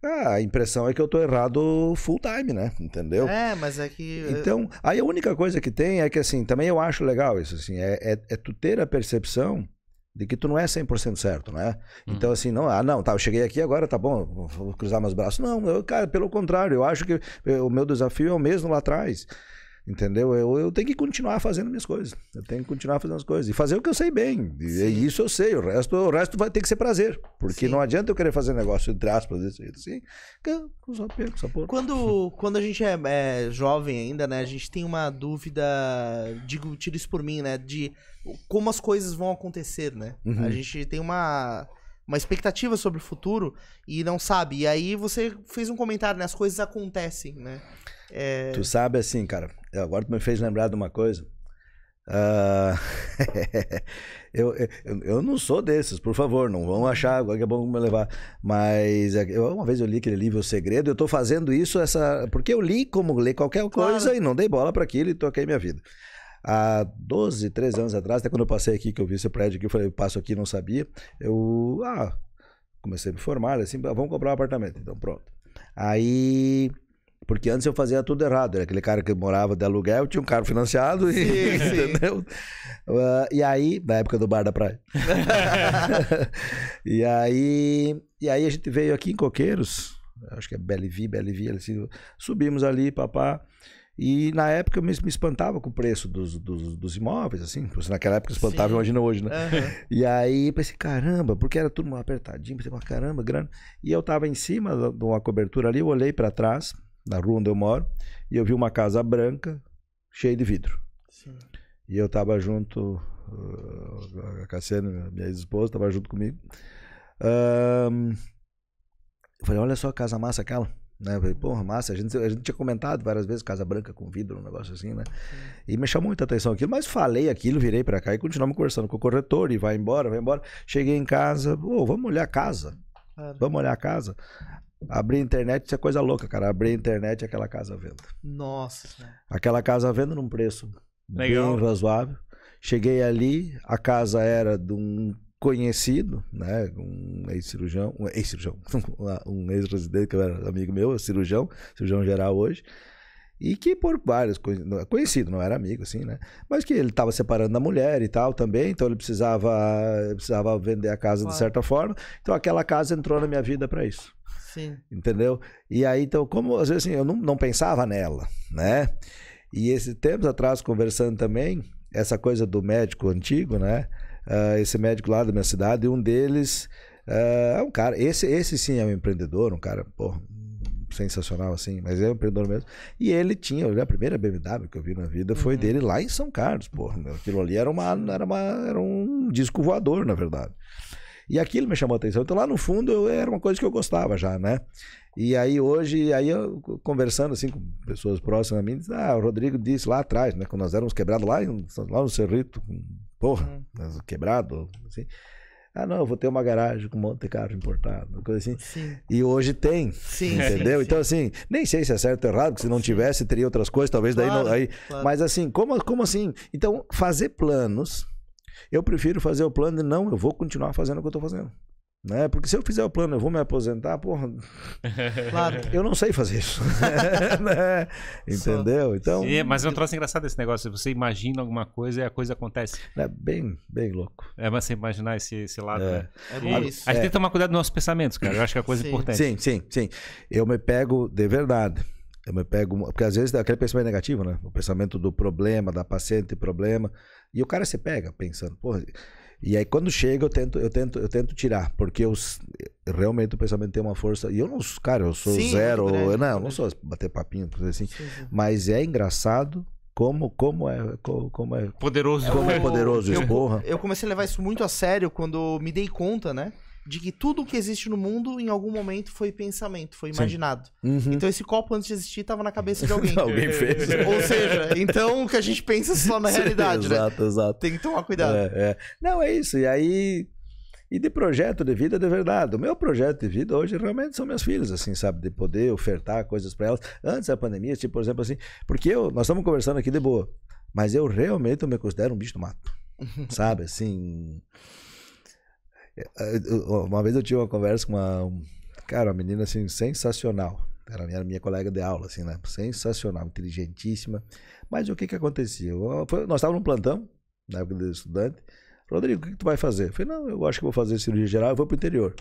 a impressão é que eu tô errado full time, né? Entendeu? Mas é que... Então, aí a única coisa que tem é que, assim, também eu acho legal isso, assim, é tu ter a percepção de que tu não é 100% certo, né? Então, assim, eu cheguei aqui agora, tá bom, vou cruzar meus braços. Não, cara, pelo contrário, eu acho que o meu desafio é o mesmo lá atrás. Entendeu? Eu tenho que continuar fazendo minhas coisas. Eu tenho que continuar fazendo as coisas. E fazer o que eu sei bem. E isso eu sei. O resto vai ter que ser prazer. Porque não adianta eu querer fazer negócio, entre aspas, desse jeito assim. Quando a gente é jovem ainda, né? A gente tem uma dúvida, tiro isso por mim, né? De como as coisas vão acontecer, né? A gente tem uma expectativa sobre o futuro e não sabe. E aí você fez um comentário, né? As coisas acontecem, né? Tu sabe assim, cara, agora tu me fez lembrar de uma coisa. Eu não sou desses, por favor, não vão achar agora que é bom me levar. Mas uma vez eu li aquele livro O Segredo, eu tô fazendo isso porque eu li como ler qualquer coisa e não dei bola para aquilo e toquei minha vida. Há 12, 13 anos atrás, até quando eu passei aqui, que eu vi esse prédio aqui, eu falei, eu passo aqui, não sabia. Eu comecei a me formar, assim, vamos comprar um apartamento. Então pronto. Aí... Porque antes eu fazia tudo errado. Era aquele cara que morava de aluguel, tinha um carro financiado, entendeu? E aí, na época do bar da praia. E aí a gente veio aqui em Coqueiros, acho que é Belleville, assim, subimos ali, papá. E na época eu me espantava com o preço dos imóveis, assim. Naquela época espantava, imagina hoje, né? E aí pensei, caramba, porque era tudo apertadinho, pensei, caramba, grana. E eu tava em cima de uma cobertura ali, eu olhei para trás, na rua onde eu moro, e eu vi uma casa branca cheia de vidro. Sim. E eu tava junto, a Cassiane, minha ex-esposa, tava junto comigo. Eu falei, olha só a casa massa aquela. Né? Eu falei, porra, massa. A gente tinha comentado várias vezes casa branca com vidro, um negócio assim, né? Sim. E me chamou muita atenção aquilo, mas falei aquilo, virei pra cá e continuamos conversando com o corretor e vai embora. Cheguei em casa, vamos olhar a casa. Vamos olhar a casa. Abri a internet, isso é coisa louca, cara. Abri a internet e aquela casa à venda. Nossa. Aquela casa à venda num preço legal, bem razoável. Cheguei ali, a casa era de um conhecido, né? Um ex-cirurgião, um ex-residente que era amigo meu, cirurgião geral hoje. E que por vários, conhecido, não era amigo, assim, né? Mas que ele estava separando da mulher e tal também, então ele precisava vender a casa de certa forma. Então aquela casa entrou na minha vida para isso. Sim. Entendeu? E aí, então, como às vezes assim, eu não pensava nela, né? E esses tempos atrás, conversando também, essa coisa do médico antigo, né? Esse médico lá da minha cidade, um deles é um cara, esse sim é um empreendedor, um cara, porra, sensacional assim, mas é um empreendedor mesmo. E ele tinha, a primeira BMW que eu vi na vida foi dele lá em São Carlos, porra. Aquilo ali era um disco voador, na verdade. E aquilo me chamou a atenção. Então lá no fundo era uma coisa que eu gostava já, né? E aí hoje, aí eu conversando assim com pessoas próximas a mim, o Rodrigo disse lá atrás, né? Quando nós éramos quebrados lá no Cerrito, porra, quebrado, assim. Não, eu vou ter uma garagem com um monte de carro importado, uma coisa assim. Sim. E hoje tem, entendeu? Sim. Então, assim, nem sei se é certo ou errado, porque se não tivesse, teria outras coisas, talvez daí não... Aí, claro. Mas assim, como assim? Então, fazer planos, eu prefiro fazer o plano de não, eu vou continuar fazendo o que eu estou fazendo. Né? Porque se eu fizer o plano, eu vou me aposentar, porra, claro, eu não sei fazer isso. Né? Entendeu? Então, sim, mas é um troço engraçado esse negócio. Você imagina alguma coisa e a coisa acontece. É bem louco. É, mas você imaginar esse lado. É, né? É bom isso. A gente tem que tomar cuidado nos nossos pensamentos, cara. Eu acho que é a coisa importante. Sim. Eu me pego de verdade. Porque às vezes é aquele pensamento negativo, né? O pensamento do problema, da paciente problema. E o cara se pega pensando, porra. E aí quando chega eu tento tirar, porque realmente o pensamento tem uma força, e eu não, cara, eu sou zero, eu não sou bater papinho, assim, sim. Mas é engraçado como é poderoso. Como é poderoso isso, porra. Eu comecei a levar isso muito a sério quando me dei conta, né? De que tudo que existe no mundo, em algum momento, foi pensamento, foi imaginado. Então esse copo, antes de existir, estava na cabeça de alguém. Alguém fez. Ou seja, então o que a gente pensa só na realidade, exato, né? Exato. Tem que tomar cuidado. Não, é isso. E aí... E de projeto de vida, de verdade. O meu projeto de vida hoje realmente são minhas filhas, assim, sabe? De poder ofertar coisas para elas. Antes da pandemia, tipo, por exemplo, assim... Porque nós estamos conversando aqui de boa. Mas eu realmente me considero um bicho do mato. Sabe? Assim... Uma vez eu tive uma conversa com uma menina assim sensacional, era minha colega de aula, assim, né? Sensacional, inteligentíssima. Mas o que acontecia? Nós estávamos num plantão, na época de estudante. Rodrigo, o que tu vai fazer? Eu falei, não, eu acho que vou fazer cirurgia geral, eu vou pro interior.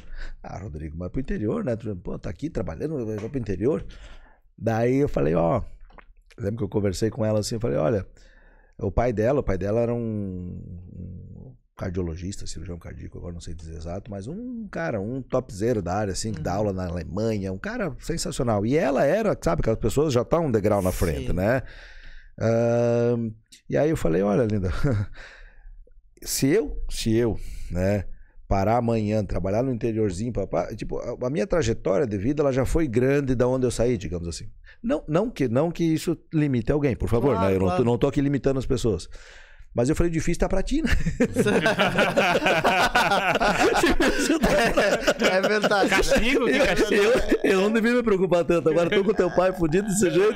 Rodrigo, mas pro interior, né? Pô, tá aqui trabalhando, eu vou pro interior. Daí eu falei, lembro que eu conversei com ela assim, eu falei, olha, o pai dela era um cardiologista, cirurgião cardíaco, agora não sei dizer exato, mas um topzera da área, assim, que dá aula na Alemanha, um cara sensacional. E ela era, sabe, aquelas pessoas já estão um degrau na frente, sim, né? E aí eu falei, olha, linda, se eu, né, parar amanhã, trabalhar no interiorzinho, papá, tipo, a minha trajetória de vida, ela já foi grande da onde eu saí, digamos assim. Não que isso limite alguém, por favor, claro, né? Eu não tô aqui limitando as pessoas. Mas eu falei, difícil tá pra ti, né? É verdade. Castigo? Que castigo? Eu não devia me preocupar tanto. Agora tô com teu pai fudido desse jeito.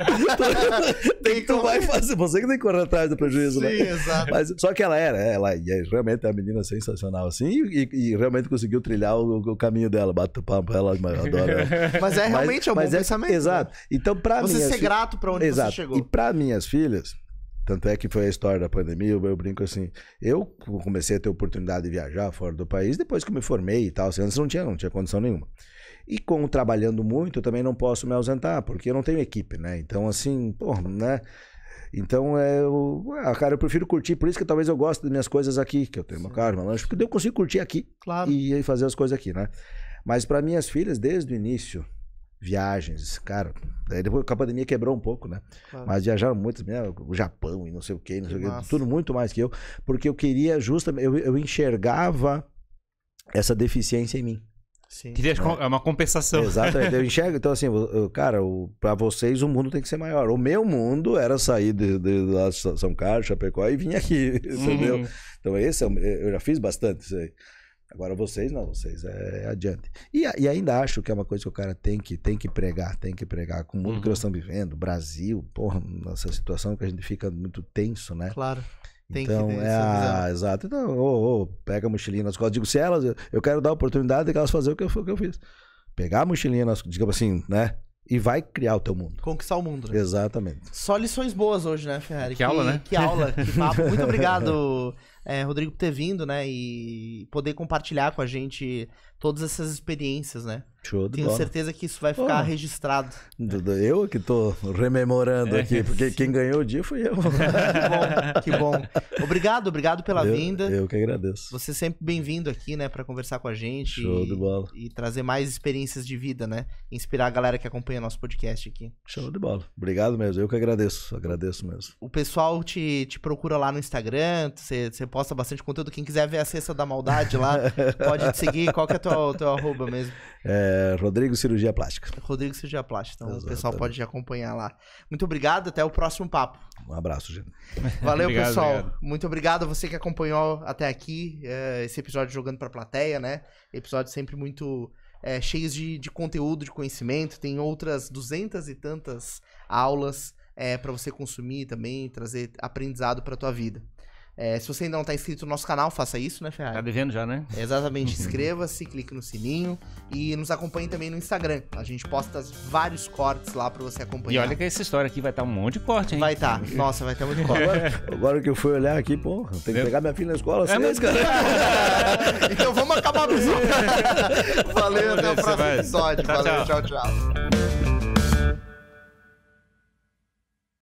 Tu vai fazer. Você que tem que correr atrás do prejuízo, né? Sim, exato. Mas, só que ela realmente é uma menina sensacional, assim, e realmente conseguiu trilhar o caminho dela. Bato o papo pra ela, eu adoro ela. Mas realmente é um bom pensamento. Exato. Né? Então, pra você ser grato pra onde você chegou. E pra minhas filhas... Tanto é que foi a história da pandemia, eu brinco assim, eu comecei a ter oportunidade de viajar fora do país depois que eu me formei e tal, assim, antes não tinha condição nenhuma. E como trabalhando muito, eu também não posso me ausentar, porque eu não tenho equipe, né? Então, assim, porra, né? Então, cara, eu prefiro curtir, por isso que talvez eu goste das minhas coisas aqui, que eu tenho meu carro, meu lanche, porque eu consigo curtir aqui, claro, e fazer as coisas aqui, né? Mas para minhas filhas, desde o início... Viagens, cara, daí depois a pandemia quebrou um pouco, né? Claro. Mas viajaram muito, o Japão e não sei o que, tudo muito mais que eu, porque eu queria justamente, eu enxergava essa deficiência em mim. Sim. Queria uma compensação. Exatamente, eu enxergo, então assim, cara, pra vocês o mundo tem que ser maior. O meu mundo era sair de São Carlos, Chapecó e vir aqui, entendeu? Então eu já fiz bastante isso aí. Agora vocês não, vocês é adiante. E ainda acho que é uma coisa que o cara tem que pregar com o mundo que nós estamos vivendo, Brasil, porra, nessa situação que a gente fica muito tenso, né? Claro. Então, exato. Então, pega a mochilinha nas costas. Digo, se elas, eu quero dar a oportunidade de elas fazerem o que eu fiz. Pegar a mochilinha nas costas, digamos assim, né? E vai criar o teu mundo. Conquistar o mundo, né? Exatamente. Só lições boas hoje, né, Ferrari? Que aula, né? Que aula, que papo. Muito obrigado, Rodrigo, por ter vindo, né? E poder compartilhar com a gente todas essas experiências, né? Show de Tenho bola. certeza que isso vai ficar registrado. Eu que tô rememorando aqui, porque quem ganhou o dia fui eu. Que bom. Obrigado pela vinda. Eu que agradeço. Você sempre bem-vindo aqui, né, pra conversar com a gente. Show de bola. E trazer mais experiências de vida, né? Inspirar a galera que acompanha nosso podcast aqui. Show de bola. Obrigado mesmo. Eu que agradeço mesmo. O pessoal te procura lá no Instagram, você posta bastante conteúdo. Quem quiser ver a Cesta da Maldade lá, pode te seguir. Qual que é o teu arroba mesmo? Rodrigo Cirurgia Plástica. Rodrigo Cirurgia Plástica. Então Exatamente. O pessoal pode te acompanhar lá. Muito obrigado, até o próximo papo. Um abraço, gente. Valeu, Obrigado, pessoal. obrigado. Muito obrigado a você que acompanhou até aqui esse episódio Jogando pra Plateia, né? Episódio sempre muito cheios de conteúdo, de conhecimento. Tem outras 200 e tantas aulas para você consumir também, trazer aprendizado pra tua vida. Se você ainda não está inscrito no nosso canal, faça isso, né, Ferrari? Tá devendo já, né? Exatamente, inscreva-se, clique no sininho e nos acompanhe também no Instagram. A gente posta vários cortes lá pra você acompanhar. E olha que essa história aqui vai estar um monte de corte, hein? Vai estar. Nossa, vai estar muito corte. Agora que eu fui olhar aqui, porra, tem que pegar minha filha na escola. Mas, cara... Então vamos acabar o episódio. Valeu, até o próximo vai. episódio. Tchau, Valeu, tchau. tchau.